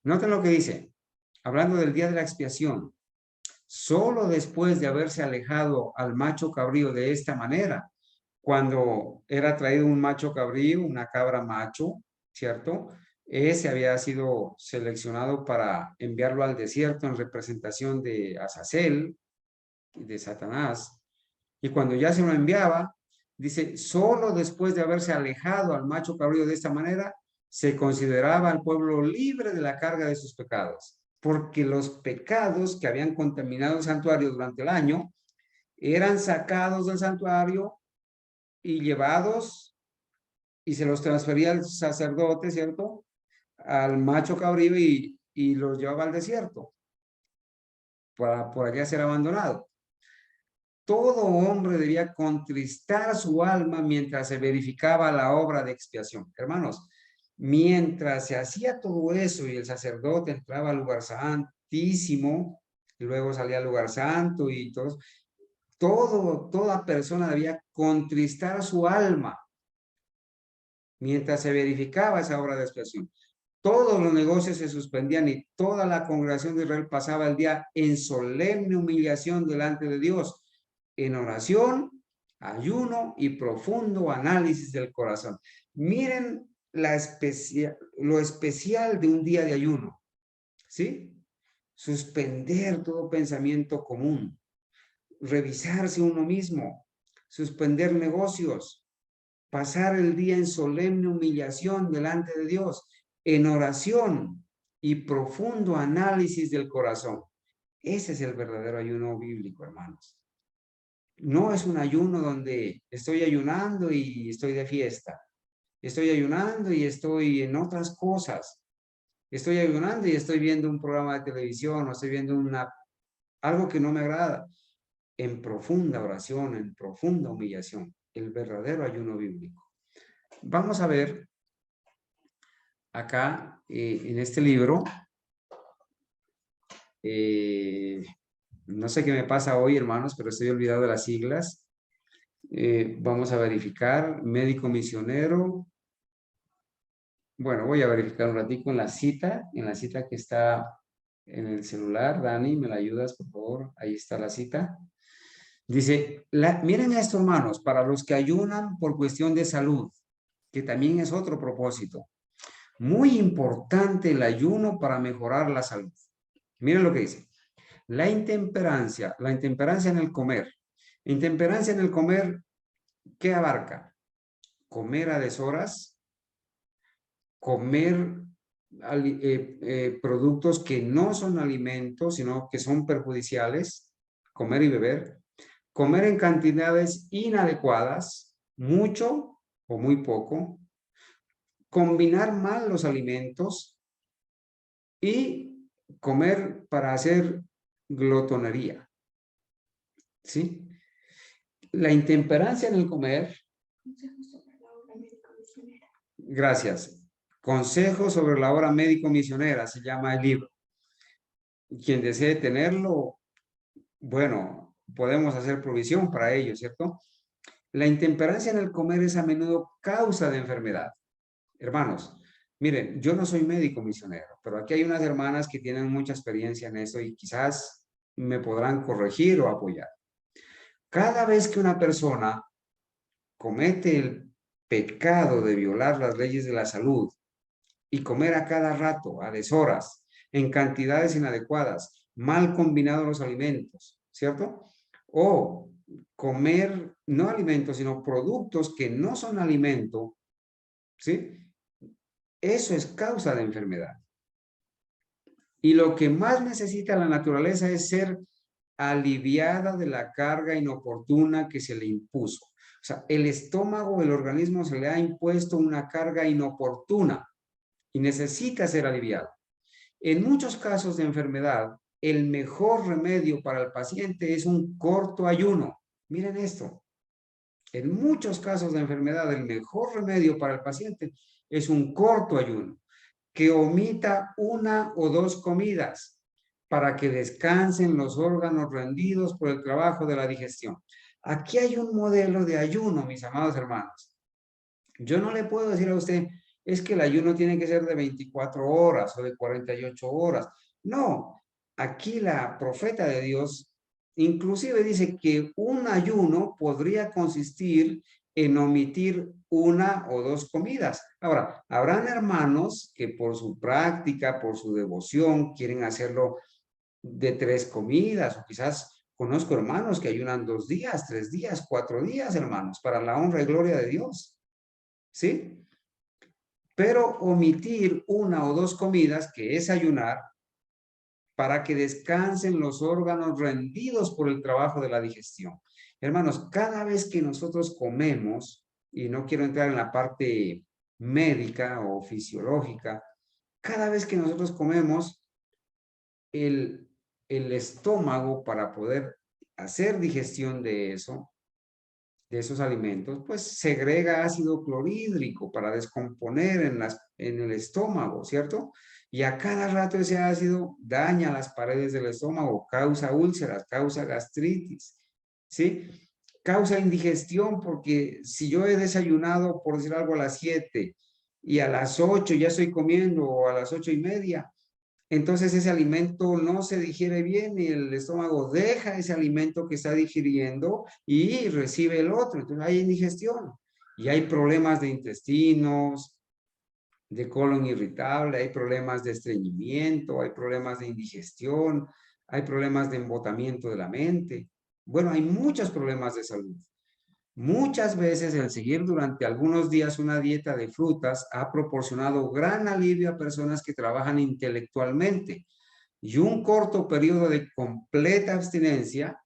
Noten lo que dice, hablando del día de la expiación. Solo después de haberse alejado al macho cabrío de esta manera, cuando era traído un macho cabrío, una cabra macho, ¿cierto? Ese había sido seleccionado para enviarlo al desierto en representación de Azazel, de Satanás. Y cuando ya se lo enviaba, dice, solo después de haberse alejado al macho cabrío de esta manera, se consideraba al pueblo libre de la carga de sus pecados, porque los pecados que habían contaminado el santuario durante el año eran sacados del santuario y llevados y se los transfería al sacerdote, ¿cierto? Al macho cabrío y los llevaba al desierto para por allá ser abandonado. Todo hombre debía contristar su alma mientras se verificaba la obra de expiación. Hermanos, mientras se hacía todo eso y el sacerdote entraba al lugar santísimo, y luego salía al lugar santo y toda persona debía contristar su alma mientras se verificaba esa obra de expiación. Todos los negocios se suspendían y toda la congregación de Israel pasaba el día en solemne humillación delante de Dios, en oración, ayuno y profundo análisis del corazón. Miren lo especial de un día de ayuno, ¿sí? Suspender todo pensamiento común, revisarse uno mismo, suspender negocios, pasar el día en solemne humillación delante de Dios, en oración y profundo análisis del corazón. Ese es el verdadero ayuno bíblico, hermanos. No es un ayuno donde estoy ayunando y estoy de fiesta. Estoy ayunando y estoy en otras cosas. Estoy ayunando y estoy viendo un programa de televisión o estoy viendo algo que no me agrada. En profunda oración, en profunda humillación. El verdadero ayuno bíblico. Vamos a ver acá en este libro no sé qué me pasa hoy, hermanos, pero estoy olvidado de las siglas. Vamos a verificar, médico misionero. Bueno, voy a verificar un ratito en la cita que está en el celular. Dani, ¿me la ayudas, por favor? Ahí está la cita. Dice, miren esto, hermanos, para los que ayunan por cuestión de salud, que también es otro propósito. Muy importante el ayuno para mejorar la salud. Miren lo que dice. La intemperancia en el comer. Intemperancia en el comer, ¿qué abarca? Comer a deshoras, comer productos que no son alimentos, sino que son perjudiciales, comer y beber, comer en cantidades inadecuadas, mucho o muy poco, combinar mal los alimentos y comer para hacer glotonería. ¿Sí? La intemperancia en el comer. Gracias. Consejo sobre la obra médico-misionera, se llama el libro. Quien desee tenerlo, bueno, podemos hacer provisión para ello, ¿cierto? La intemperancia en el comer es a menudo causa de enfermedad. Hermanos, miren, yo no soy médico misionero, pero aquí hay unas hermanas que tienen mucha experiencia en eso y quizás me podrán corregir o apoyar. Cada vez que una persona comete el pecado de violar las leyes de la salud y comer a cada rato, a deshoras, en cantidades inadecuadas, mal combinados los alimentos, ¿cierto? O comer, no alimentos, sino productos que no son alimento, ¿sí? Eso es causa de enfermedad. Y lo que más necesita la naturaleza es ser aliviada de la carga inoportuna que se le impuso. O sea, el estómago, el organismo se le ha impuesto una carga inoportuna y necesita ser aliviado. En muchos casos de enfermedad, el mejor remedio para el paciente es un corto ayuno. Miren esto. En muchos casos de enfermedad, el mejor remedio para el paciente es un corto ayuno, que omita una o dos comidas para que descansen los órganos rendidos por el trabajo de la digestión. Aquí hay un modelo de ayuno, mis amados hermanos. Yo no le puedo decir a usted, es que el ayuno tiene que ser de 24 horas o de 48 horas. No, aquí la profeta de Dios inclusive dice que un ayuno podría consistir en omitir una o dos comidas. Ahora, habrán hermanos que por su práctica, por su devoción, quieren hacerlo de 3 comidas, o quizás conozco hermanos que ayunan 2 días, 3 días, 4 días, hermanos, para la honra y gloria de Dios. ¿Sí? Pero omitir una o dos comidas, que es ayunar, para que descansen los órganos rendidos por el trabajo de la digestión. Hermanos, cada vez que nosotros comemos, y no quiero entrar en la parte médica o fisiológica, cada vez que nosotros comemos, el estómago, para poder hacer digestión de eso, de esos alimentos, pues segrega ácido clorhídrico para descomponer en el estómago, ¿cierto? Y a cada rato ese ácido daña las paredes del estómago, causa úlceras, causa gastritis, ¿sí? Causa indigestión porque si yo he desayunado, por decir algo, a las 7 y a las 8 ya estoy comiendo o a las 8:30, entonces ese alimento no se digiere bien y el estómago deja ese alimento que está digiriendo y recibe el otro. Entonces hay indigestión y hay problemas de intestinos, de colon irritable, hay problemas de estreñimiento, hay problemas de indigestión, hay problemas de embotamiento de la mente. Bueno, hay muchos problemas de salud. Muchas veces el seguir durante algunos días una dieta de frutas ha proporcionado gran alivio a personas que trabajan intelectualmente y un corto periodo de completa abstinencia,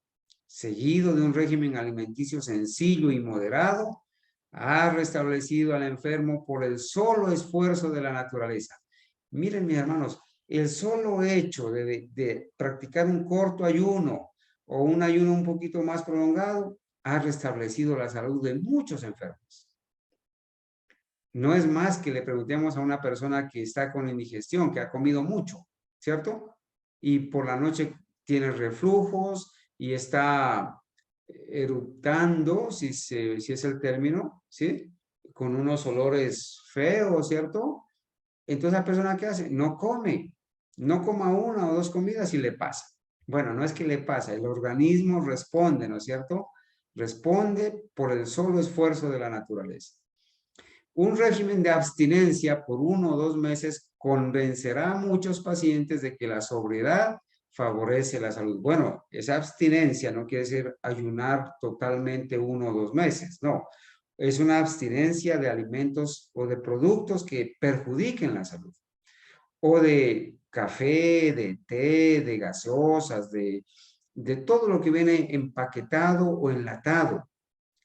seguido de un régimen alimenticio sencillo y moderado, ha restablecido al enfermo por el solo esfuerzo de la naturaleza. Miren, mis hermanos, el solo hecho de practicar un corto ayuno o un ayuno un poquito más prolongado ha restablecido la salud de muchos enfermos. No es más que le preguntemos a una persona que está con indigestión, que ha comido mucho, ¿cierto? y por la noche tiene reflujos y está eructando, si es el término, ¿sí? Con unos olores feos, ¿cierto? Entonces la persona, ¿qué hace? No come, no coma una o dos comidas y le pasa. Bueno, no es que le pasa, el organismo responde, ¿no es cierto? Responde por el solo esfuerzo de la naturaleza. Un régimen de abstinencia por 1 o 2 meses convencerá a muchos pacientes de que la sobriedad favorece la salud. Bueno, esa abstinencia no quiere decir ayunar totalmente 1 o 2 meses, no. Es una abstinencia de alimentos o de productos que perjudiquen la salud. O de café, de té, de gaseosas, de todo lo que viene empaquetado o enlatado,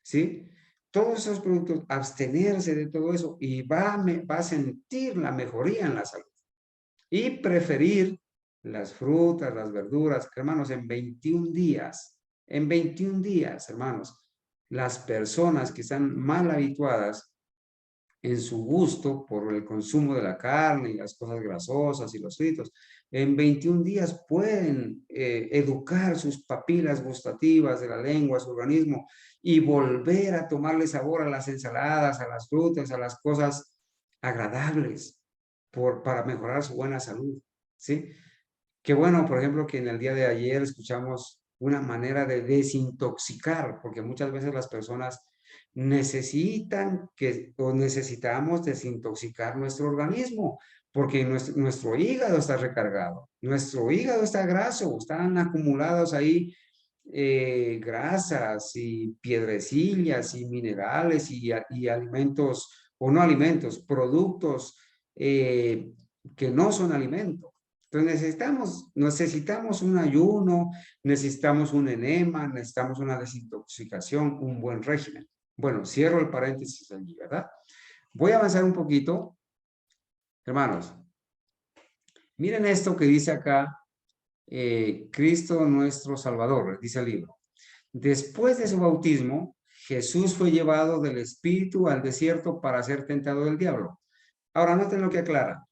¿sí? Todos esos productos, abstenerse de todo eso y va a sentir la mejoría en la salud. Y preferir las frutas, las verduras, hermanos, en 21 días, hermanos, las personas que están mal habituadas en su gusto por el consumo de la carne y las cosas grasosas y los fritos, en 21 días pueden educar sus papilas gustativas de la lengua, su organismo, y volver a tomarle sabor a las ensaladas, a las frutas, a las cosas agradables para mejorar su buena salud, ¿sí? Qué bueno, por ejemplo, que en el día de ayer escuchamos una manera de desintoxicar, porque muchas veces las personas necesitamos desintoxicar nuestro organismo, porque nuestro hígado está recargado, nuestro hígado está graso, están acumulados ahí grasas y piedrecillas y minerales y alimentos, o no alimentos, productos que no son alimentos. Entonces necesitamos un ayuno, necesitamos un enema, necesitamos una desintoxicación, un buen régimen. Bueno, cierro el paréntesis allí, ¿verdad? Voy a avanzar un poquito. Hermanos, miren esto que dice acá, Cristo nuestro Salvador, dice el libro. Después de su bautismo, Jesús fue llevado del Espíritu al desierto para ser tentado del diablo. Ahora, noten lo que aclara.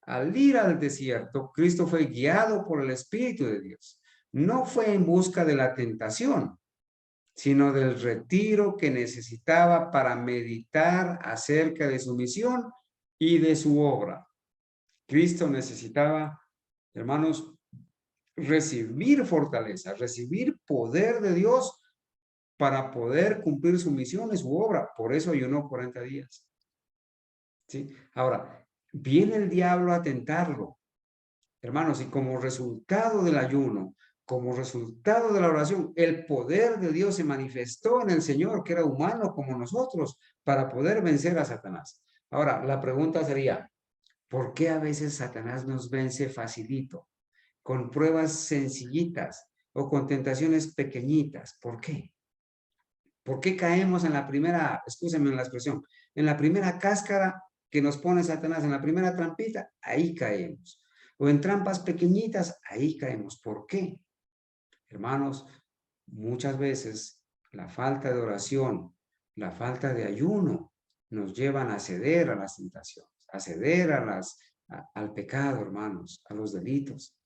Al ir al desierto, Cristo fue guiado por el Espíritu de Dios. No fue en busca de la tentación, sino del retiro que necesitaba para meditar acerca de su misión y de su obra. Cristo necesitaba, hermanos, recibir fortaleza, recibir poder de Dios para poder cumplir su misión y su obra. Por eso ayunó 40 días. ¿Sí? Ahora, viene el diablo a tentarlo. Hermanos, y como resultado del ayuno, como resultado de la oración, el poder de Dios se manifestó en el Señor, que era humano como nosotros, para poder vencer a Satanás. Ahora, la pregunta sería, ¿por qué a veces Satanás nos vence facilito, con pruebas sencillitas o con tentaciones pequeñitas? ¿Por qué? ¿Por qué caemos en la primera, escúsenme la expresión, en la primera cáscara que nos pone Satanás, en la primera trampita? Ahí caemos. O en trampas pequeñitas, ahí caemos. ¿Por qué? Hermanos, muchas veces la falta de oración, la falta de ayuno, nos llevan a ceder a las tentaciones, a ceder al pecado, hermanos, a los delitos.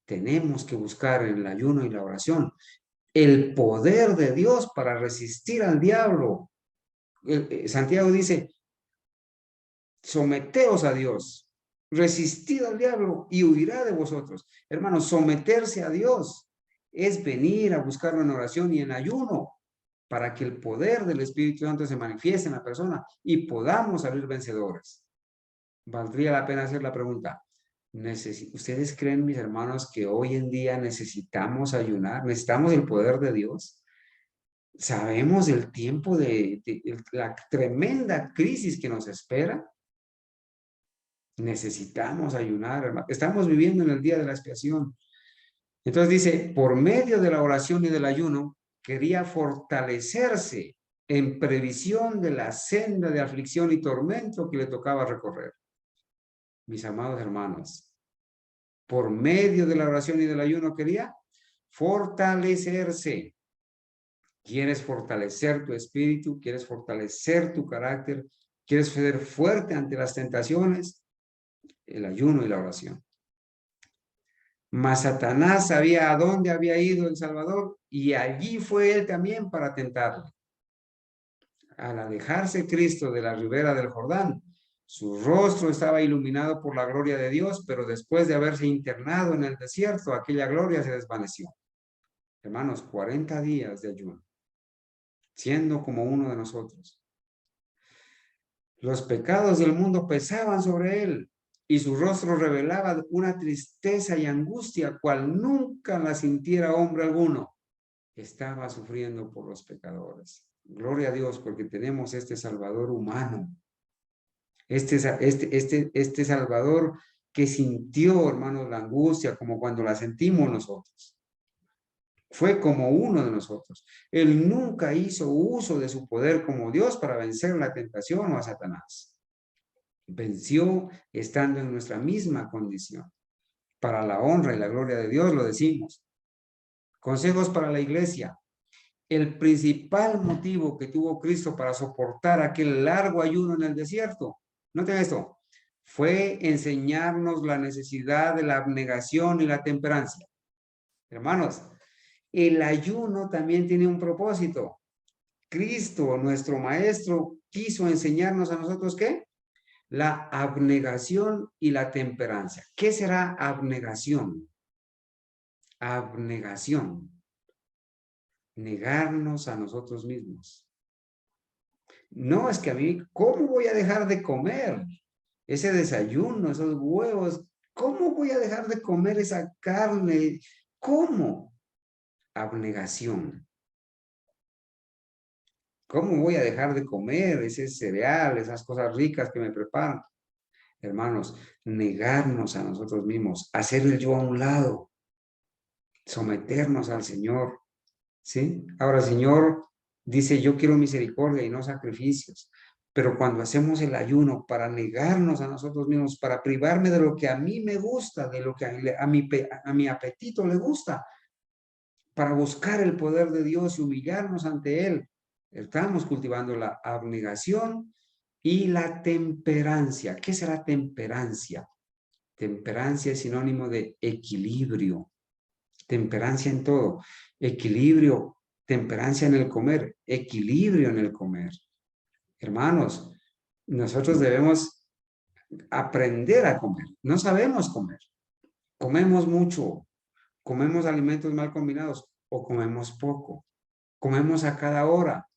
Tenemos que buscar en el ayuno y la oración el poder de Dios para resistir al diablo. Santiago dice, someteos a Dios, resistid al diablo y huirá de vosotros. Hermanos, someterse a Dios es venir a buscarlo en oración y en ayuno para que el poder del Espíritu Santo se manifieste en la persona y podamos salir vencedores. Valdría la pena hacer la pregunta. ¿Ustedes creen, mis hermanos, que hoy en día necesitamos ayunar? ¿Necesitamos el poder de Dios? ¿Sabemos el tiempo de la tremenda crisis que nos espera? Necesitamos ayunar, hermano. Estamos viviendo en el día de la expiación. Entonces dice, por medio de la oración y del ayuno, quería fortalecerse en previsión de la senda de aflicción y tormento que le tocaba recorrer. Mis amados hermanos, por medio de la oración y del ayuno quería fortalecerse. ¿Quieres fortalecer tu espíritu? ¿Quieres fortalecer tu carácter? ¿Quieres ser fuerte ante las tentaciones? El ayuno y la oración. Mas Satanás sabía a dónde había ido el Salvador y allí fue él también para tentarlo. Al alejarse Cristo de la ribera del Jordán, su rostro estaba iluminado por la gloria de Dios, pero después de haberse internado en el desierto, aquella gloria se desvaneció. Hermanos, 40 días de ayuno, siendo como uno de nosotros. Los pecados del mundo pesaban sobre él y su rostro revelaba una tristeza y angustia cual nunca la sintiera hombre alguno. Estaba sufriendo por los pecadores. Gloria a Dios porque tenemos este Salvador humano. Este Salvador que sintió, hermanos, la angustia como cuando la sentimos nosotros. Fue como uno de nosotros. Él nunca hizo uso de su poder como Dios para vencer la tentación o a Satanás. Venció estando en nuestra misma condición. Para la honra y la gloria de Dios lo decimos. Consejos para la iglesia. El principal motivo que tuvo Cristo para soportar aquel largo ayuno en el desierto, noten esto, fue enseñarnos la necesidad de la abnegación y la temperancia. Hermanos, el ayuno también tiene un propósito. Cristo, nuestro Maestro, quiso enseñarnos a nosotros ¿qué? La abnegación y la temperancia. ¿Qué será abnegación? Abnegación. Negarnos a nosotros mismos. No, es que a mí, ¿cómo voy a dejar de comer ese desayuno, esos huevos? ¿Cómo voy a dejar de comer esa carne? ¿Cómo? Abnegación. ¿Cómo voy a dejar de comer ese cereal, esas cosas ricas que me preparan? Hermanos, negarnos a nosotros mismos, hacer el yo a un lado, someternos al Señor, ¿sí? Ahora el Señor dice, yo quiero misericordia y no sacrificios. Pero cuando hacemos el ayuno para negarnos a nosotros mismos, para privarme de lo que a mí me gusta, de lo que a mi apetito le gusta, para buscar el poder de Dios y humillarnos ante Él, estamos cultivando la abnegación y la temperancia. ¿Qué será temperancia? Temperancia es sinónimo de equilibrio. Temperancia en todo. Equilibrio, temperancia en el comer, equilibrio en el comer. Hermanos, nosotros debemos aprender a comer. No sabemos comer. Comemos mucho. Comemos alimentos mal combinados o comemos poco. Comemos a cada hora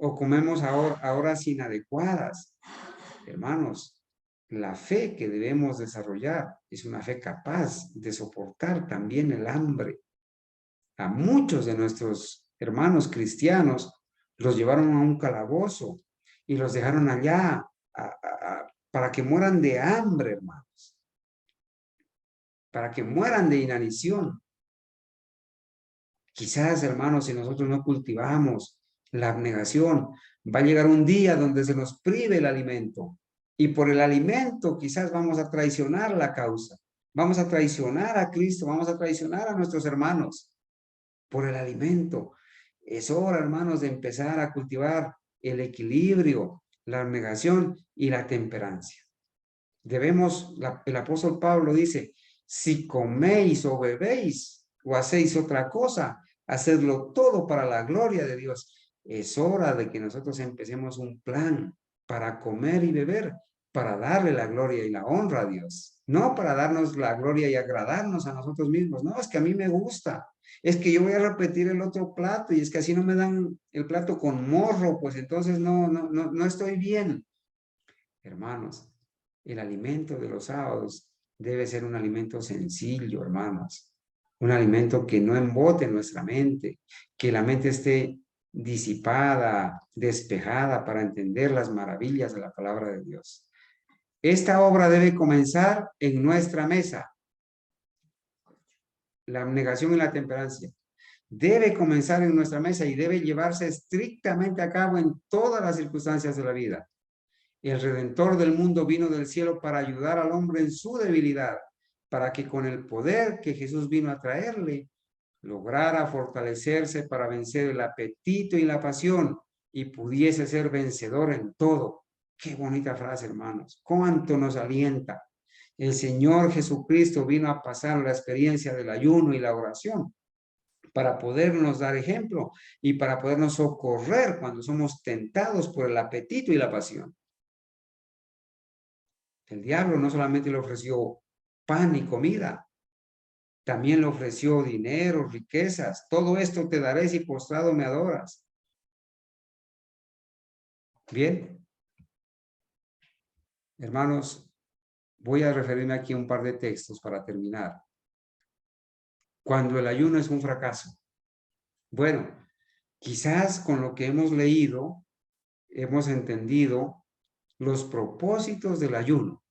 o comemos a horas inadecuadas. Hermanos, la fe que debemos desarrollar es una fe capaz de soportar también el hambre. A muchos de nuestros hermanos cristianos los llevaron a un calabozo y los dejaron allá para que mueran de hambre, hermanos. Para que mueran de inanición. Quizás, hermanos, si nosotros no cultivamos la abnegación, va a llegar un día donde se nos prive el alimento. Y por el alimento quizás vamos a traicionar la causa. Vamos a traicionar a Cristo, vamos a traicionar a nuestros hermanos. Por el alimento. Es hora, hermanos, de empezar a cultivar el equilibrio, la abnegación y la temperancia. Debemos, el apóstol Pablo dice, si coméis o bebéis o hacéis otra cosa, hacedlo todo para la gloria de Dios. Es hora de que nosotros empecemos un plan para comer y beber, para darle la gloria y la honra a Dios. No para darnos la gloria y agradarnos a nosotros mismos. No, es que a mí me gusta. Es que yo voy a repetir el otro plato y es que así no me dan el plato con morro, pues entonces no estoy bien. Hermanos, el alimento de los sábados debe ser un alimento sencillo, hermanos. Un alimento que no embote nuestra mente, que la mente esté disipada, despejada para entender las maravillas de la palabra de Dios. Esta obra debe comenzar en nuestra mesa. La abnegación y la temperancia. Debe comenzar en nuestra mesa y debe llevarse estrictamente a cabo en todas las circunstancias de la vida. El Redentor del mundo vino del cielo para ayudar al hombre en su debilidad, para que con el poder que Jesús vino a traerle, lograra fortalecerse para vencer el apetito y la pasión y pudiese ser vencedor en todo. Qué bonita frase, hermanos. Cuánto nos alienta. El Señor Jesucristo vino a pasar la experiencia del ayuno y la oración para podernos dar ejemplo y para podernos socorrer cuando somos tentados por el apetito y la pasión. El diablo no solamente le ofreció pan y comida, también le ofreció dinero, riquezas. Todo esto te daré si postrado me adoras. Bien, hermanos, voy a referirme aquí a un par de textos para terminar. Cuando el ayuno es un fracaso. Bueno, quizás con lo que hemos leído, hemos entendido los propósitos del ayuno.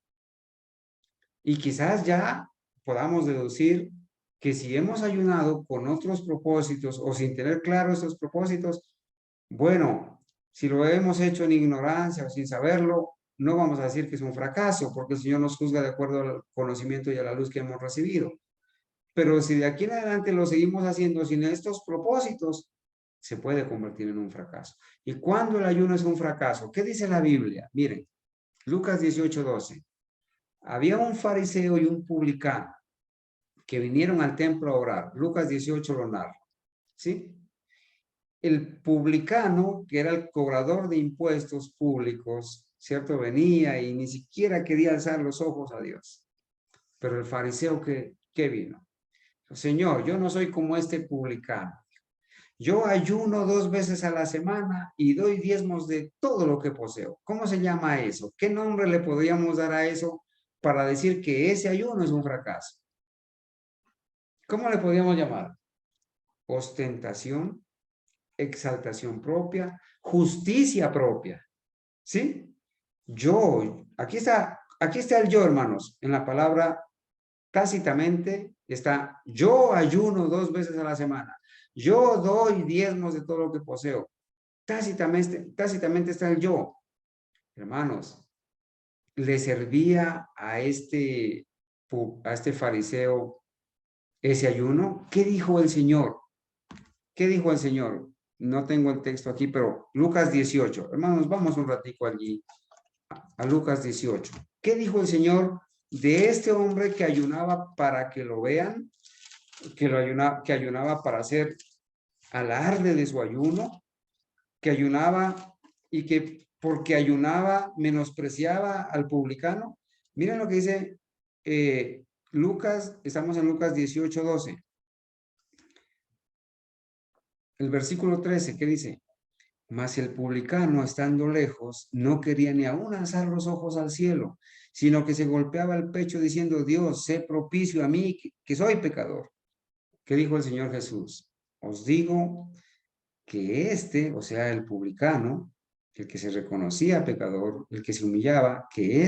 Y quizás ya podamos deducir que si hemos ayunado con otros propósitos o sin tener claro esos propósitos, bueno, si lo hemos hecho en ignorancia o sin saberlo, no vamos a decir que es un fracaso, porque el Señor nos juzga de acuerdo al conocimiento y a la luz que hemos recibido. Pero si de aquí en adelante lo seguimos haciendo sin estos propósitos, se puede convertir en un fracaso. ¿Y cuándo el ayuno es un fracaso? ¿Qué dice la Biblia? Miren, Lucas 18:12. Había un fariseo y un publicano que vinieron al templo a orar. Lucas 18 lo narra, ¿sí? El publicano, que era el cobrador de impuestos públicos, ¿cierto? Venía y ni siquiera quería alzar los ojos a Dios. Pero el fariseo, ¿qué vino? Señor, yo no soy como este publicano. Yo ayuno 2 veces a la semana y doy diezmos de todo lo que poseo. ¿Cómo se llama eso? ¿Qué nombre le podríamos dar a eso para decir que ese ayuno es un fracaso? ¿Cómo le podríamos llamar? Ostentación, exaltación propia, justicia propia. ¿Sí? Yo, aquí está el yo, hermanos, en la palabra tácitamente está, yo ayuno 2 veces a la semana, yo doy diezmos de todo lo que poseo. Tácitamente está el yo. Hermanos, le servía a este fariseo ese ayuno. ¿Qué dijo el Señor? ¿Qué dijo el Señor? No tengo el texto aquí, pero Lucas 18. Hermanos, vamos un ratico allí a Lucas 18. ¿Qué dijo el Señor de este hombre que ayunaba para que lo vean? Que ayunaba para hacer alarde de su ayuno, que ayunaba y que porque ayunaba menospreciaba al publicano. Miren lo que dice Lucas, estamos en Lucas 18:12. El versículo 13, ¿qué dice? Mas el publicano, estando lejos, no quería ni aún alzar los ojos al cielo, sino que se golpeaba el pecho diciendo, Dios, sé propicio a mí, que soy pecador. ¿Qué dijo el Señor Jesús? Os digo que o sea, el publicano, el que se reconocía pecador, el que se humillaba, que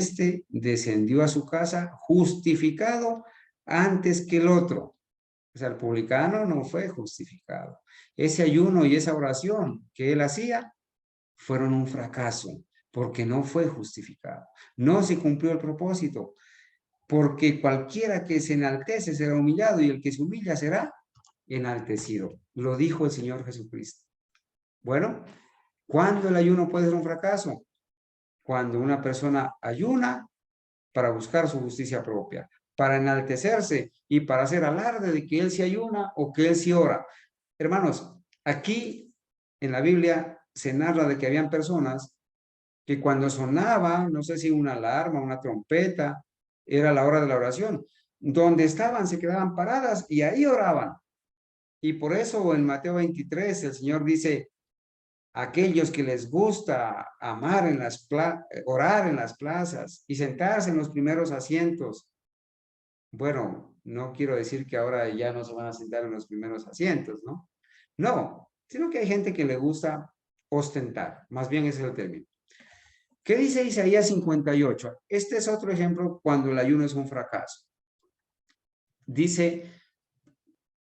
descendió a su casa justificado antes que el otro. O sea, el publicano no fue justificado. Ese ayuno y esa oración que él hacía fueron un fracaso porque no fue justificado. No se cumplió el propósito, porque cualquiera que se enaltece será humillado y el que se humilla será enaltecido. Lo dijo el Señor Jesucristo. Bueno, ¿cuándo el ayuno puede ser un fracaso? Cuando una persona ayuna para buscar su justicia propia, para enaltecerse y para hacer alarde de que él se ayuna o que él se ora. Hermanos, aquí en la Biblia se narra de que habían personas que cuando sonaba, no sé si una alarma, una trompeta, era la hora de la oración, donde estaban se quedaban paradas y ahí oraban. Y por eso en Mateo 23 el Señor dice, aquellos que les gusta amar orar en las plazas y sentarse en los primeros asientos. Bueno, no quiero decir que ahora ya no se van a sentar en los primeros asientos, ¿no? No, sino que hay gente que le gusta ostentar, más bien ese es el término. ¿Qué dice Isaías 58? Este es otro ejemplo cuando el ayuno es un fracaso. Dice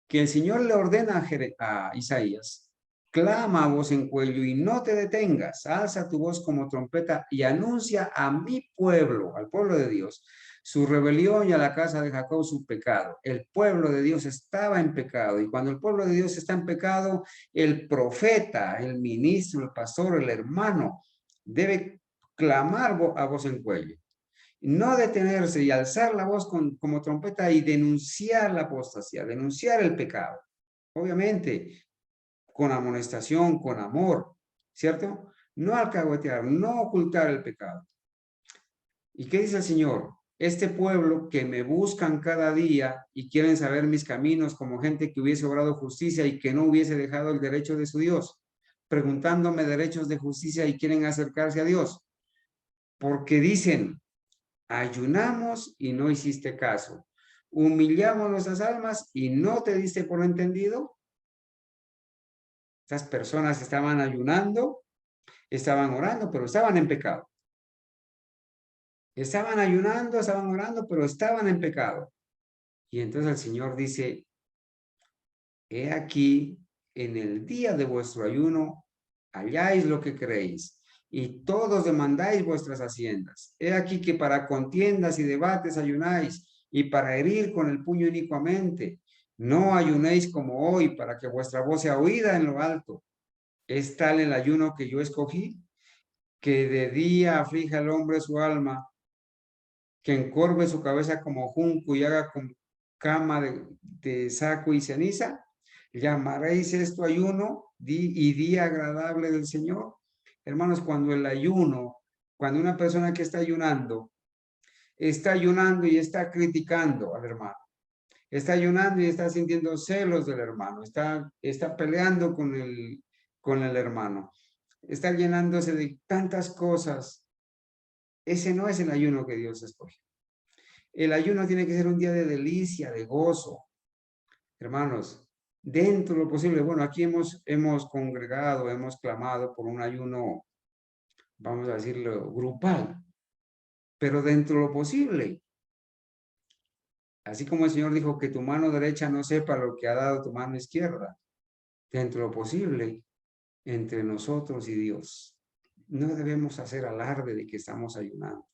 que el Señor le ordena a Isaías, clama a voz en cuello y no te detengas, alza tu voz como trompeta y anuncia a mi pueblo, al pueblo de Dios, su rebelión y a la casa de Jacob su pecado. El pueblo de Dios estaba en pecado y cuando el pueblo de Dios está en pecado, el profeta, el ministro, el pastor, el hermano debe clamar a voz en cuello. no detenerse y alzar la voz como trompeta y denunciar la apostasía, denunciar el pecado. Obviamente, con amonestación, con amor, ¿cierto? No alcahuetear, no ocultar el pecado. ¿Y qué dice el Señor? Este pueblo que me buscan cada día y quieren saber mis caminos como gente que hubiese obrado justicia y que no hubiese dejado el derecho de su Dios, preguntándome derechos de justicia y quieren acercarse a Dios. Porque dicen, ayunamos y no hiciste caso. Humillamos nuestras almas y no te diste por entendido. Estas personas estaban ayunando, estaban orando, pero estaban en pecado. Estaban ayunando, estaban orando, pero estaban en pecado. Y entonces el Señor dice, he aquí, en el día de vuestro ayuno, halláis lo que queréis, y todos demandáis vuestras haciendas. He aquí que para contiendas y debates ayunáis, y para herir con el puño inicuamente. No ayunéis como hoy, para que vuestra voz sea oída en lo alto. Es tal el ayuno que yo escogí, que de día aflija el hombre su alma, que encorve su cabeza como junco y haga con cama de saco y ceniza. ¿Llamaréis esto ayuno y día agradable del Señor? Hermanos, cuando el ayuno, cuando una persona que está ayunando y está criticando al hermano, está ayunando y está sintiendo celos del hermano, está peleando con el hermano, está llenándose de tantas cosas, ese no es el ayuno que Dios escoge. El ayuno tiene que ser un día de delicia, de gozo. Hermanos, dentro de lo posible, bueno, aquí hemos congregado, hemos clamado por un ayuno, vamos a decirlo, grupal, pero dentro de lo posible. Así como el Señor dijo que tu mano derecha no sepa lo que ha dado tu mano izquierda, dentro de lo posible, entre nosotros y Dios. No debemos hacer alarde de que estamos ayunando.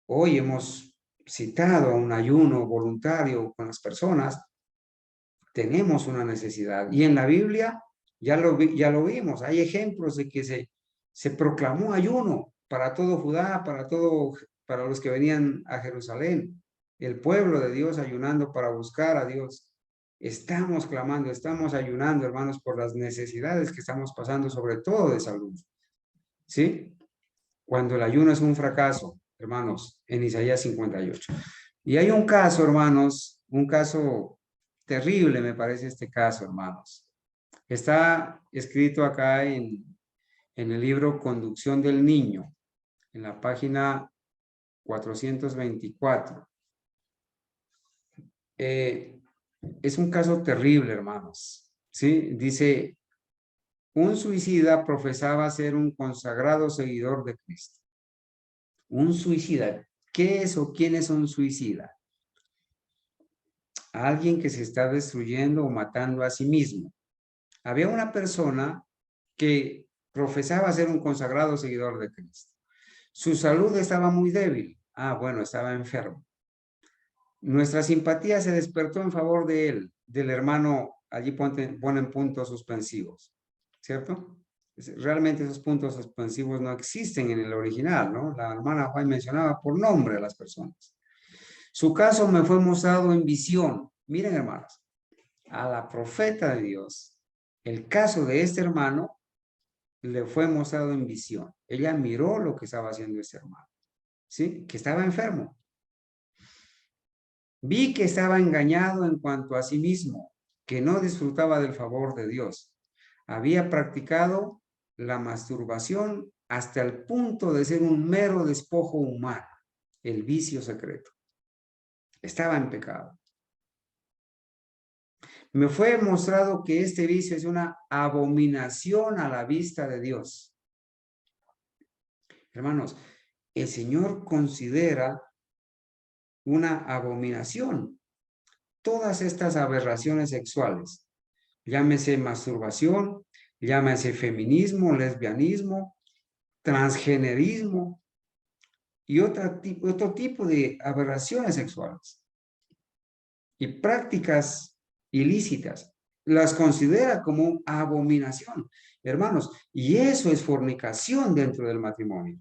Hoy hemos citado a un ayuno voluntario con las personas. Tenemos una necesidad. Y en la Biblia ya lo vimos. Hay ejemplos de que se proclamó ayuno para todo Judá, para los que venían a Jerusalén. El pueblo de Dios ayunando para buscar a Dios. Estamos clamando, estamos ayunando, hermanos, por las necesidades que estamos pasando, sobre todo de salud. ¿Sí? Cuando el ayuno es un fracaso, hermanos, en Isaías 58. Y hay un caso, hermanos, un caso terrible, me parece este caso, hermanos. Está escrito acá en el libro Conducción del Niño, en la página 424. Es un caso terrible, hermanos. ¿Sí? Dice, un suicida profesaba ser un consagrado seguidor de Cristo. Un suicida. ¿Qué es o quién es un suicida? Alguien que se está destruyendo o matando a sí mismo. Había una persona que profesaba ser un consagrado seguidor de Cristo. Su salud estaba muy débil. Bueno, estaba enfermo. Nuestra simpatía se despertó en favor de él, del hermano. Allí ponen puntos suspensivos, ¿cierto? Realmente esos puntos suspensivos no existen en el original, ¿no? La hermana Juan mencionaba por nombre a las personas. Su caso me fue mostrado en visión. Miren, hermanos, a la profeta de Dios, el caso de este hermano le fue mostrado en visión. Ella miró lo que estaba haciendo este hermano, ¿sí? Que estaba enfermo. Vi que estaba engañado en cuanto a sí mismo, que no disfrutaba del favor de Dios. Había practicado la masturbación hasta el punto de ser un mero despojo humano, el vicio secreto. Estaba en pecado. Me fue mostrado que este vicio es una abominación a la vista de Dios. Hermanos, el Señor considera una abominación todas estas aberraciones sexuales. Llámese masturbación, llámese feminismo, lesbianismo, transgenerismo y otro tipo de aberraciones sexuales y prácticas ilícitas. Las considera como abominación, hermanos, y eso es fornicación dentro del matrimonio.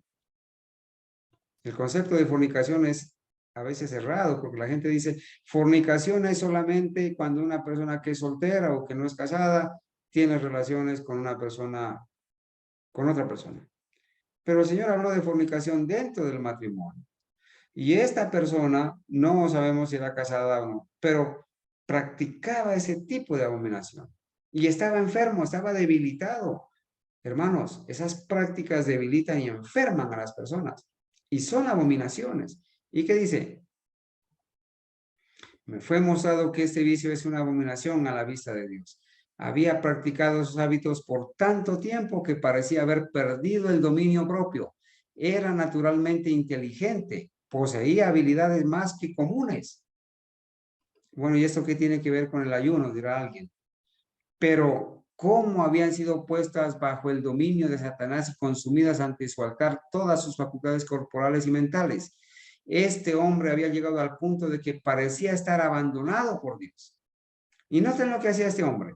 El concepto de fornicación es a veces errado, porque la gente dice, fornicación es solamente cuando una persona que es soltera o que no es casada tiene relaciones con una persona, con otra persona. Pero el Señor habló de fornicación dentro del matrimonio. Y esta persona, no sabemos si era casada o no, pero practicaba ese tipo de abominación. Y estaba enfermo, estaba debilitado. Hermanos, esas prácticas debilitan y enferman a las personas. Y son abominaciones. ¿Y qué dice? Me fue mostrado que este vicio es una abominación a la vista de Dios. Había practicado esos hábitos por tanto tiempo que parecía haber perdido el dominio propio. Era naturalmente inteligente, poseía habilidades más que comunes. Bueno, ¿y esto qué tiene que ver con el ayuno? Dirá alguien. Pero, ¿cómo habían sido puestas bajo el dominio de Satanás y consumidas ante su altar todas sus facultades corporales y mentales? Este hombre había llegado al punto de que parecía estar abandonado por Dios. Y noten lo que hacía este hombre.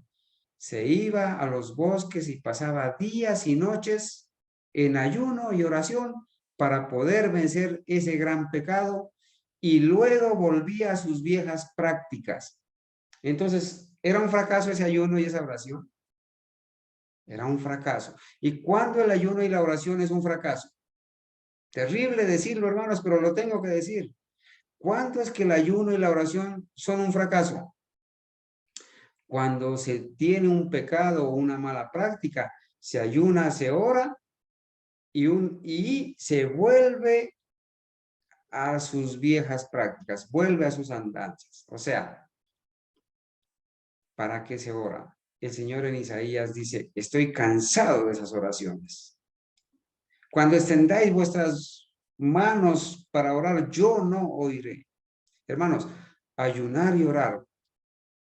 Se iba a los bosques y pasaba días y noches en ayuno y oración para poder vencer ese gran pecado y luego volvía a sus viejas prácticas. Entonces, ¿era un fracaso ese ayuno y esa oración? Era un fracaso. ¿Y cuándo el ayuno y la oración es un fracaso? Terrible decirlo, hermanos, pero lo tengo que decir. ¿Cuándo es que el ayuno y la oración son un fracaso? Cuando se tiene un pecado o una mala práctica, se ayuna, se ora y se vuelve a sus viejas prácticas, vuelve a sus andanzas. O sea, ¿para qué se ora? El Señor en Isaías dice, estoy cansado de esas oraciones. Cuando extendáis vuestras manos para orar, yo no oiré. Hermanos, ayunar y orar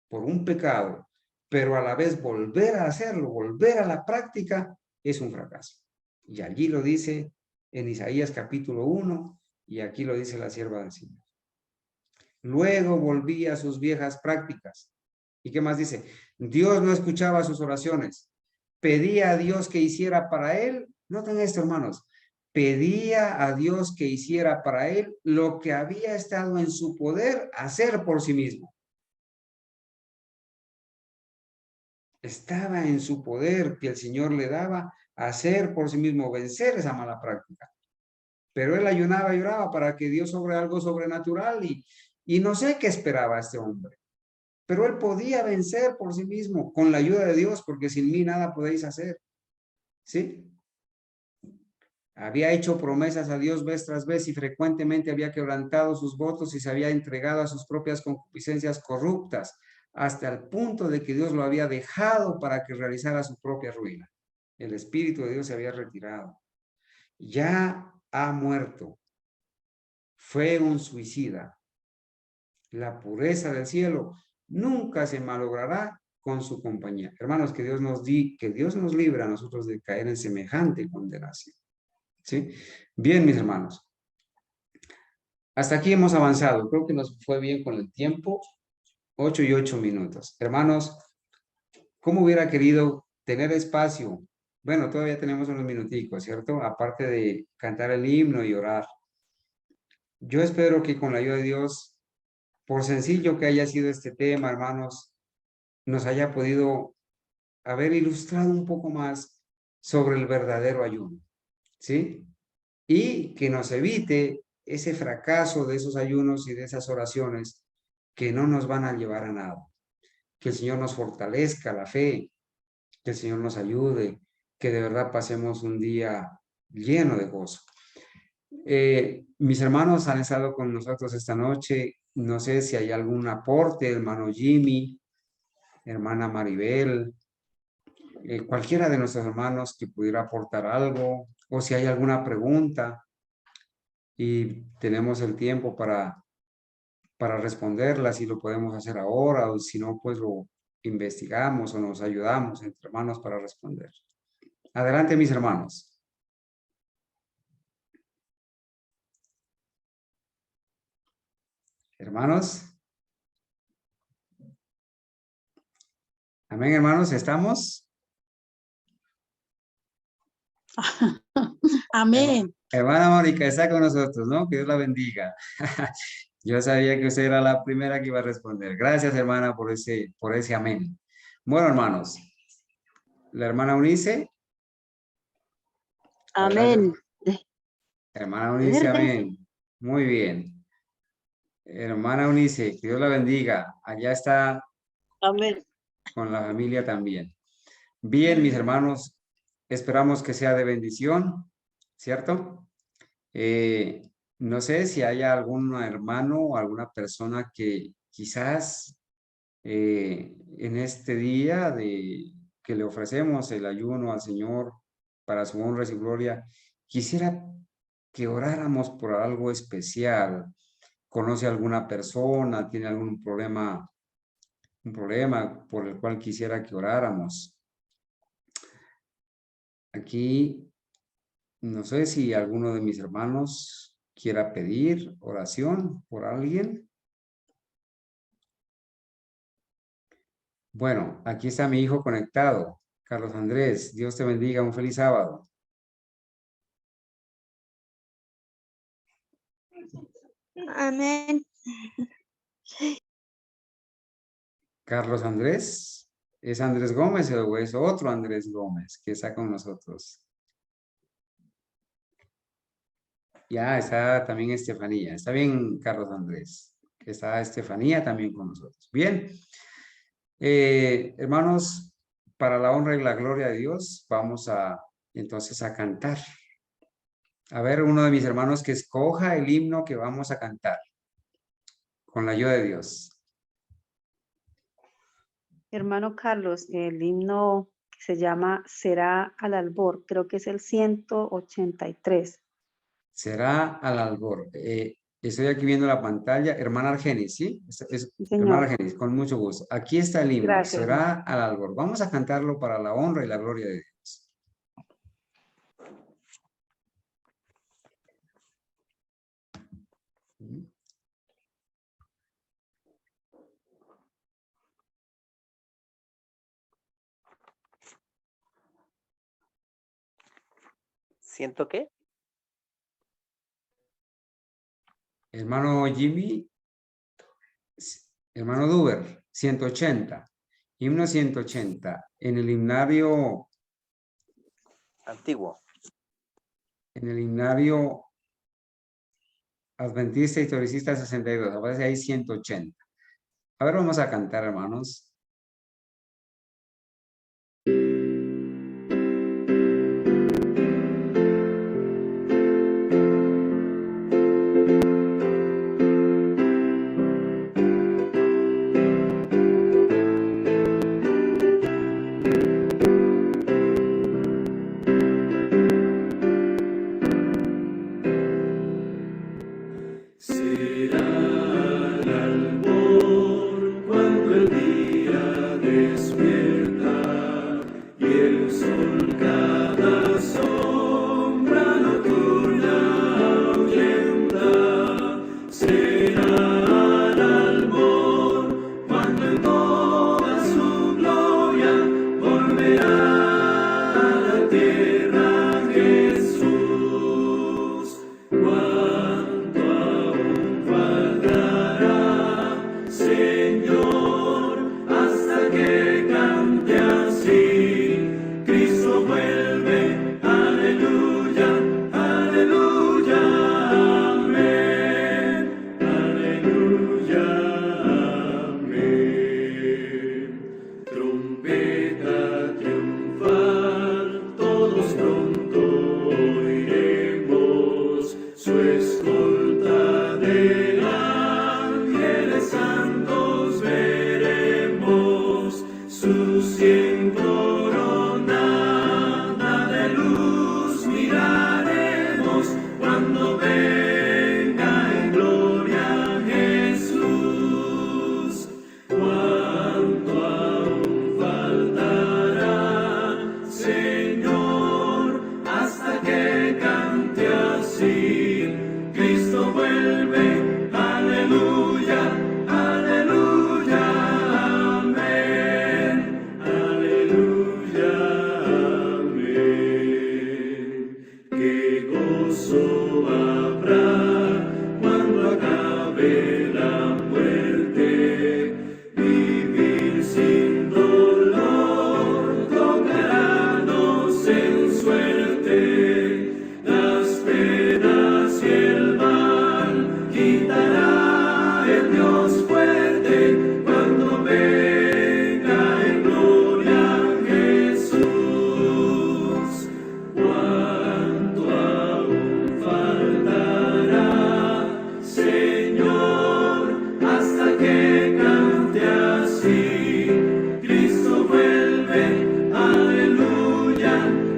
por un pecado, pero a la vez volver a hacerlo, volver a la práctica, es un fracaso. Y allí lo dice en Isaías capítulo 1 y aquí lo dice la sierva del Señor. Luego volví a sus viejas prácticas. ¿Y qué más dice? Dios no escuchaba sus oraciones. Pedía a Dios que hiciera para él, noten esto, hermanos, pedía a Dios que hiciera para él lo que había estado en su poder hacer por sí mismo. Estaba en su poder que el Señor le daba hacer por sí mismo, vencer esa mala práctica. Pero él ayunaba y oraba para que Dios sobre algo sobrenatural y no sé qué esperaba este hombre. Pero él podía vencer por sí mismo con la ayuda de Dios, porque sin mí nada podéis hacer. ¿Sí? Había hecho promesas a Dios vez tras vez y frecuentemente había quebrantado sus votos y se había entregado a sus propias concupiscencias corruptas, hasta el punto de que Dios lo había dejado para que realizara su propia ruina. El Espíritu de Dios se había retirado. Ya ha muerto. Fue un suicida. La pureza del cielo nunca se malogrará con su compañía. Hermanos, que Dios nos libre a nosotros de caer en semejante condenación. ¿Sí? Bien, mis hermanos. Hasta aquí hemos avanzado. Creo que nos fue bien con el tiempo. 8 y 8 minutos. Hermanos, ¿cómo hubiera querido tener espacio? Bueno, todavía tenemos unos minuticos, ¿cierto? Aparte de cantar el himno y orar. Yo espero que con la ayuda de Dios, por sencillo que haya sido este tema, hermanos, nos haya podido haber ilustrado un poco más sobre el verdadero ayuno, ¿sí? Y que nos evite ese fracaso de esos ayunos y de esas oraciones que no nos van a llevar a nada. Que el Señor nos fortalezca la fe, que el Señor nos ayude, que de verdad pasemos un día lleno de gozo. Mis hermanos han estado con nosotros esta noche. No sé si hay algún aporte, hermano Jimmy, hermana Maribel, cualquiera de nuestros hermanos que pudiera aportar algo, o si hay alguna pregunta y tenemos el tiempo para responderla, si lo podemos hacer ahora, o si no, pues lo investigamos o nos ayudamos entre hermanos para responder. Adelante, mis hermanos. Hermanos. Amén, hermanos, ¿estamos? Amén. Hermana Mónica está con nosotros, ¿no? Que Dios la bendiga. Yo sabía que usted era la primera que iba a responder. Gracias, hermana, por ese amén. Bueno, hermanos, la hermana Eunice. Amén. Hermana Eunice, amén. Muy bien. Hermana Eunice, que Dios la bendiga. Allá está Amén. con la familia también. Bien, mis hermanos, esperamos que sea de bendición, ¿cierto? No sé si hay algún hermano o alguna persona que quizás en este día que le ofrecemos el ayuno al Señor para su honra y su gloria, quisiera que oráramos por algo especial. ¿Conoce alguna persona? ¿Tiene algún problema? Un problema por el cual quisiera que oráramos. Aquí, no sé si alguno de mis hermanos quiera pedir oración por alguien. Bueno, aquí está mi hijo conectado. Carlos Andrés, Dios te bendiga, un feliz sábado. Amén. Carlos Andrés, ¿es Andrés Gómez o es otro Andrés Gómez que está con nosotros? Ya está también Estefanía. Está bien, Carlos Andrés. Está Estefanía también con nosotros. Bien. Hermanos, para la honra y la gloria de Dios, vamos entonces a cantar. A ver, uno de mis hermanos que escoja el himno que vamos a cantar. Con la ayuda de Dios. Hermano Carlos, el himno que se llama Será al albor, creo que es el 183. Será al albor. Estoy aquí viendo la pantalla. Hermana Argenis, ¿sí? Sí, Hermana señor. Argenis, con mucho gusto. Aquí está el himno. Gracias. Será al albor. Vamos a cantarlo para la honra y la gloria de Dios. ¿Siento qué? Hermano Jimmy, hermano Duber, 180. Himno 180. En el himnario Antiguo. En el himnario Adventista Historicista 62. Aparece ahí 180. A ver, vamos a cantar, hermanos. Dios fuerte cuando venga en gloria Jesús. Cuánto aún faltará, Señor, hasta que cante así. Cristo vuelve, aleluya,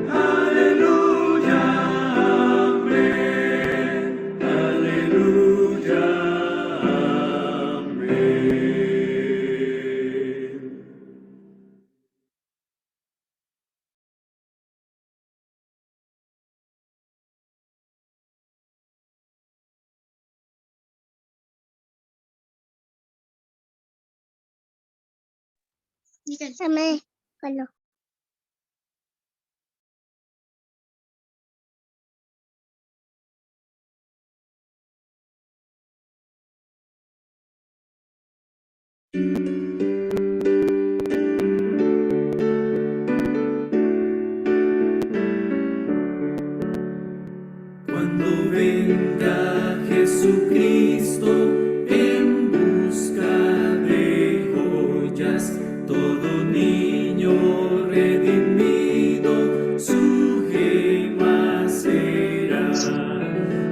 aleluya, amén, aleluya, amén. Dígame, Carlos. Cuando venga Jesucristo en busca de joyas, todo niño redimido su gema será.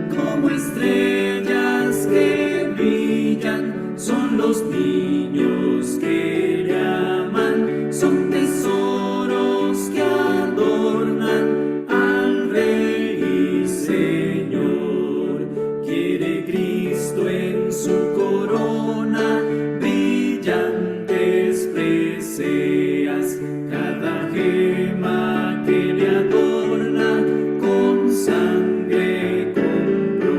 Como estrellas que brillan son los niños que le aman, son tesoros que adornan al Rey y Señor. Quiere Cristo en su corona brillantes preseas, cada gema que le adorna con sangre compró.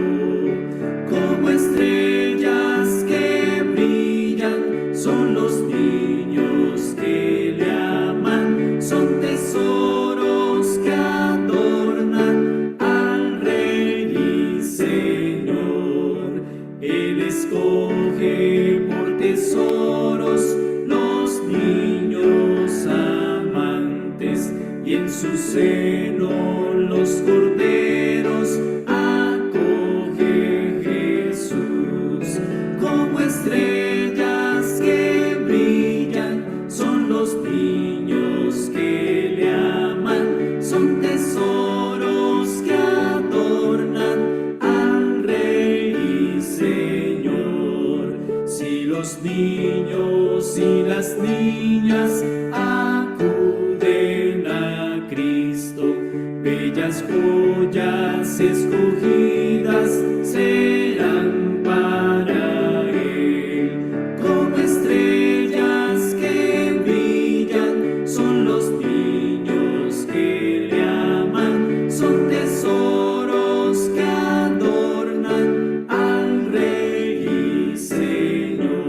Como estrellas que brillan son los niños que le aman, son tesoros que adornan al Rey y Señor. Él escoge por tesoros los niños amantes, y en su seno los corderos acoge Jesús. Como estrellas que brillan son los niños que le aman, son tesoros que adornan al Rey y Señor. Si los niños y las niñas acuden a Cristo, bellas joyas escogidas serán para Él. Como estrellas que brillan son los niños que le aman, son tesoros que adornan al Rey y Señor.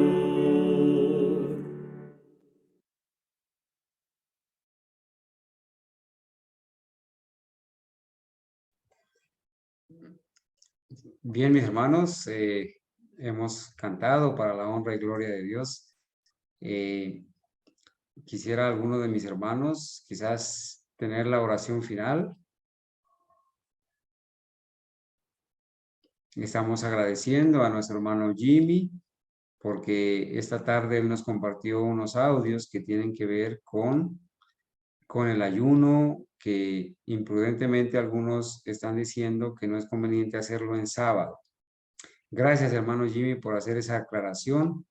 Bien, mis hermanos, hemos cantado para la honra y gloria de Dios. Quisiera alguno de mis hermanos quizás tener la oración final. Estamos agradeciendo a nuestro hermano Jimmy porque esta tarde él nos compartió unos audios que tienen que ver con el ayuno, que imprudentemente algunos están diciendo que no es conveniente hacerlo en sábado. Gracias, hermano Jimmy, por hacer esa aclaración.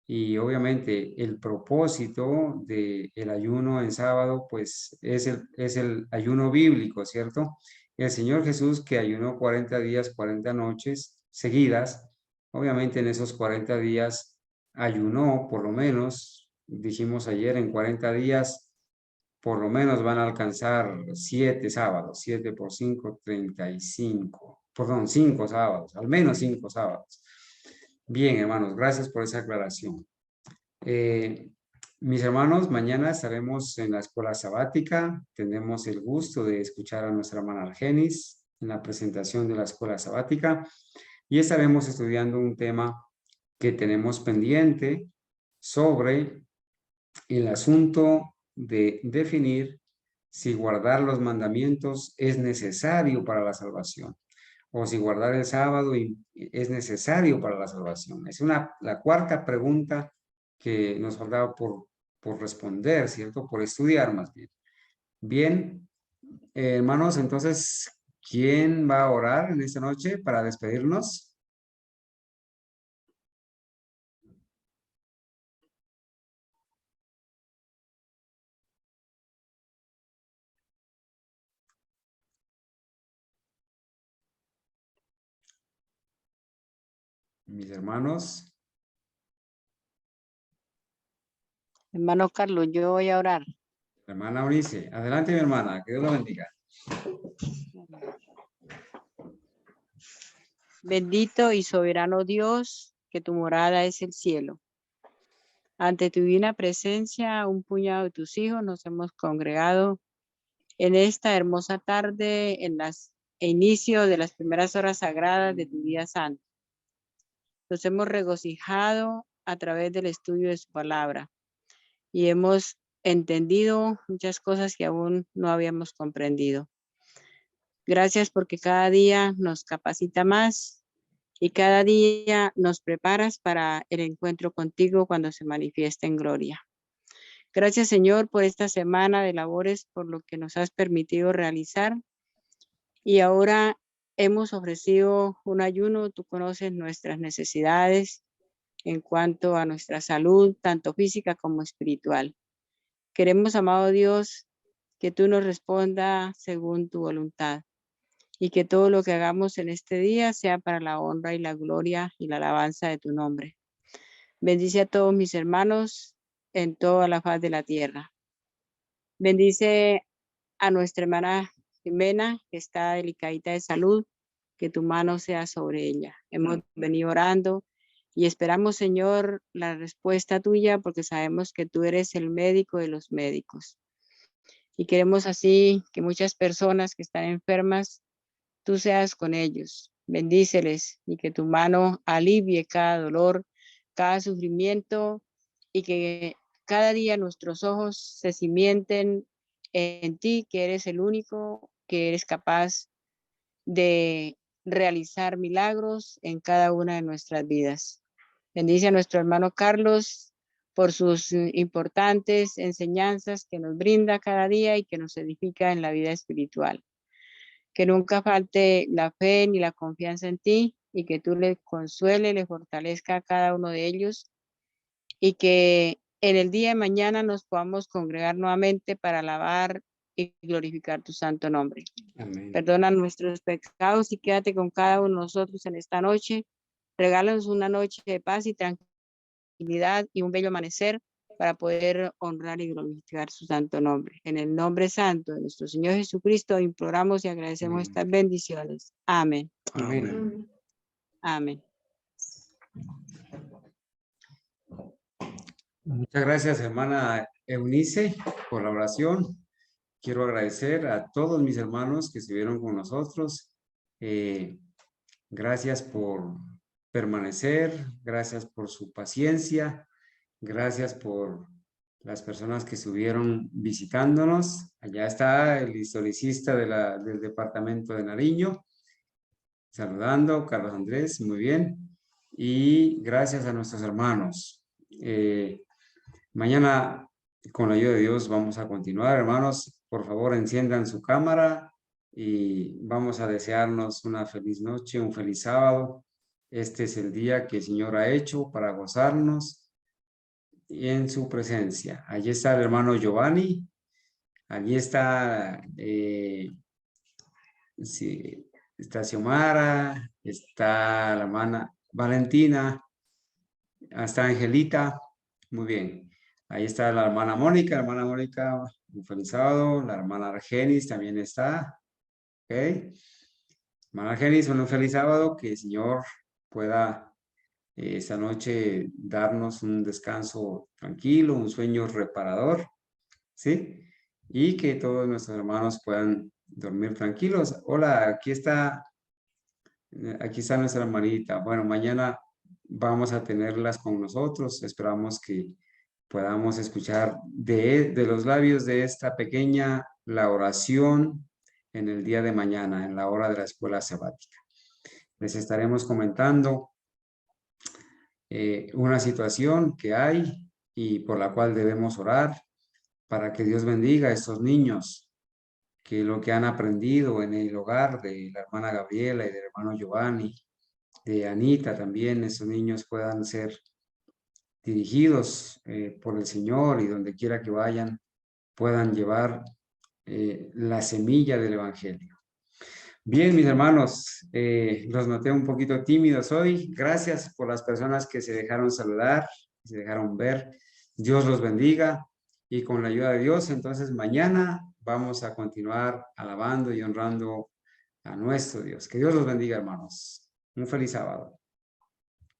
Y obviamente el propósito del ayuno en sábado, pues es el ayuno bíblico, ¿cierto? El Señor Jesús, que ayunó 40 días, 40 noches seguidas, obviamente en esos 40 días ayunó, por lo menos, dijimos ayer, en 40 días, por lo menos van a alcanzar 7 sábados, 7 por 5, 35. Perdón, 5 sábados, al menos 5 sábados. Bien, hermanos, gracias por esa aclaración. Mis hermanos, mañana estaremos en la escuela sabática. Tendremos el gusto de escuchar a nuestra hermana Argenis en la presentación de la escuela sabática y estaremos estudiando un tema que tenemos pendiente sobre el asunto de definir si guardar los mandamientos es necesario para la salvación. o si guardar el sábado es necesario para la salvación. Es la cuarta pregunta que nos faltaba por responder, ¿cierto? Por estudiar más bien. Bien, hermanos, entonces, ¿quién va a orar en esta noche para despedirnos? Mis hermanos. Hermano Carlos, yo voy a orar. Hermana Eunice, adelante mi hermana, que Dios la bendiga. Bendito y soberano Dios, que tu morada es el cielo. Ante tu divina presencia, un puñado de tus hijos nos hemos congregado en esta hermosa tarde, en inicio de las primeras horas sagradas de tu día santo. Nos hemos regocijado a través del estudio de su palabra y hemos entendido muchas cosas que aún no habíamos comprendido. Gracias porque cada día nos capacita más y cada día nos preparas para el encuentro contigo cuando se manifieste en gloria. Gracias, Señor, por esta semana de labores, por lo que nos has permitido realizar. Y ahora hemos ofrecido un ayuno. Tú conoces nuestras necesidades en cuanto a nuestra salud, tanto física como espiritual. Queremos, amado Dios, que tú nos respondas según tu voluntad y que todo lo que hagamos en este día sea para la honra y la gloria y la alabanza de tu nombre. Bendice a todos mis hermanos en toda la faz de la tierra. Bendice a nuestra hermana Jimena, que está delicadita de salud, que tu mano sea sobre ella. Hemos venido orando y esperamos, Señor, la respuesta tuya, porque sabemos que tú eres el médico de los médicos. Y queremos así que muchas personas que están enfermas, tú seas con ellos. Bendíceles y que tu mano alivie cada dolor, cada sufrimiento y que cada día nuestros ojos se cimienten en ti, que eres el único, que eres capaz de realizar milagros en cada una de nuestras vidas. Bendice a nuestro hermano Carlos por sus importantes enseñanzas que nos brinda cada día y que nos edifica en la vida espiritual. Que nunca falte la fe ni la confianza en ti y que tú le consuele, le fortalezca a cada uno de ellos y que en el día de mañana nos podamos congregar nuevamente para alabar y glorificar tu santo nombre. Amén. Perdona nuestros pecados y quédate con cada uno de nosotros en esta noche. Regálanos una noche de paz y tranquilidad y un bello amanecer para poder honrar y glorificar su santo nombre. En el nombre santo de nuestro Señor Jesucristo imploramos y agradecemos Amén. estas bendiciones. Amén. Amén. Amén. Muchas gracias, hermana Eunice, por la oración. Quiero agradecer a todos mis hermanos que estuvieron con nosotros. Gracias por permanecer, gracias por su paciencia, gracias por las personas que estuvieron visitándonos. Allá está el historicista del departamento de Nariño, saludando, Carlos Andrés, muy bien. Y gracias a nuestros hermanos. Mañana, con la ayuda de Dios, vamos a continuar. Hermanos, por favor, enciendan su cámara y vamos a desearnos una feliz noche, un feliz sábado. Este es el día que el Señor ha hecho para gozarnos en su presencia. Allí está el hermano Giovanni. Allí está, está Xiomara, está la hermana Valentina, está Angelita. Muy bien. Ahí está la hermana Mónica, un feliz sábado. La hermana Argenis también está. Ok. Hermana Argenis, un feliz sábado. Que el Señor pueda esta noche darnos un descanso tranquilo, un sueño reparador. ¿Sí? Y que todos nuestros hermanos puedan dormir tranquilos. Hola, aquí está nuestra hermanita. Bueno, mañana vamos a tenerlas con nosotros. Esperamos que podamos escuchar de los labios de esta pequeña la oración en el día de mañana, en la hora de la escuela sabática. les estaremos comentando una situación que hay y por la cual debemos orar para que Dios bendiga a estos niños, que lo que han aprendido en el hogar de la hermana Gabriela y del hermano Giovanni, de Anita también, esos niños puedan ser dirigidos por el Señor y donde quiera que vayan puedan llevar la semilla del Evangelio. Bien, mis hermanos, los noté un poquito tímidos hoy. Gracias por las personas que se dejaron saludar, se dejaron ver. Dios los bendiga y con la ayuda de Dios, entonces mañana vamos a continuar alabando y honrando a nuestro Dios. Que Dios los bendiga, hermanos. Un feliz sábado.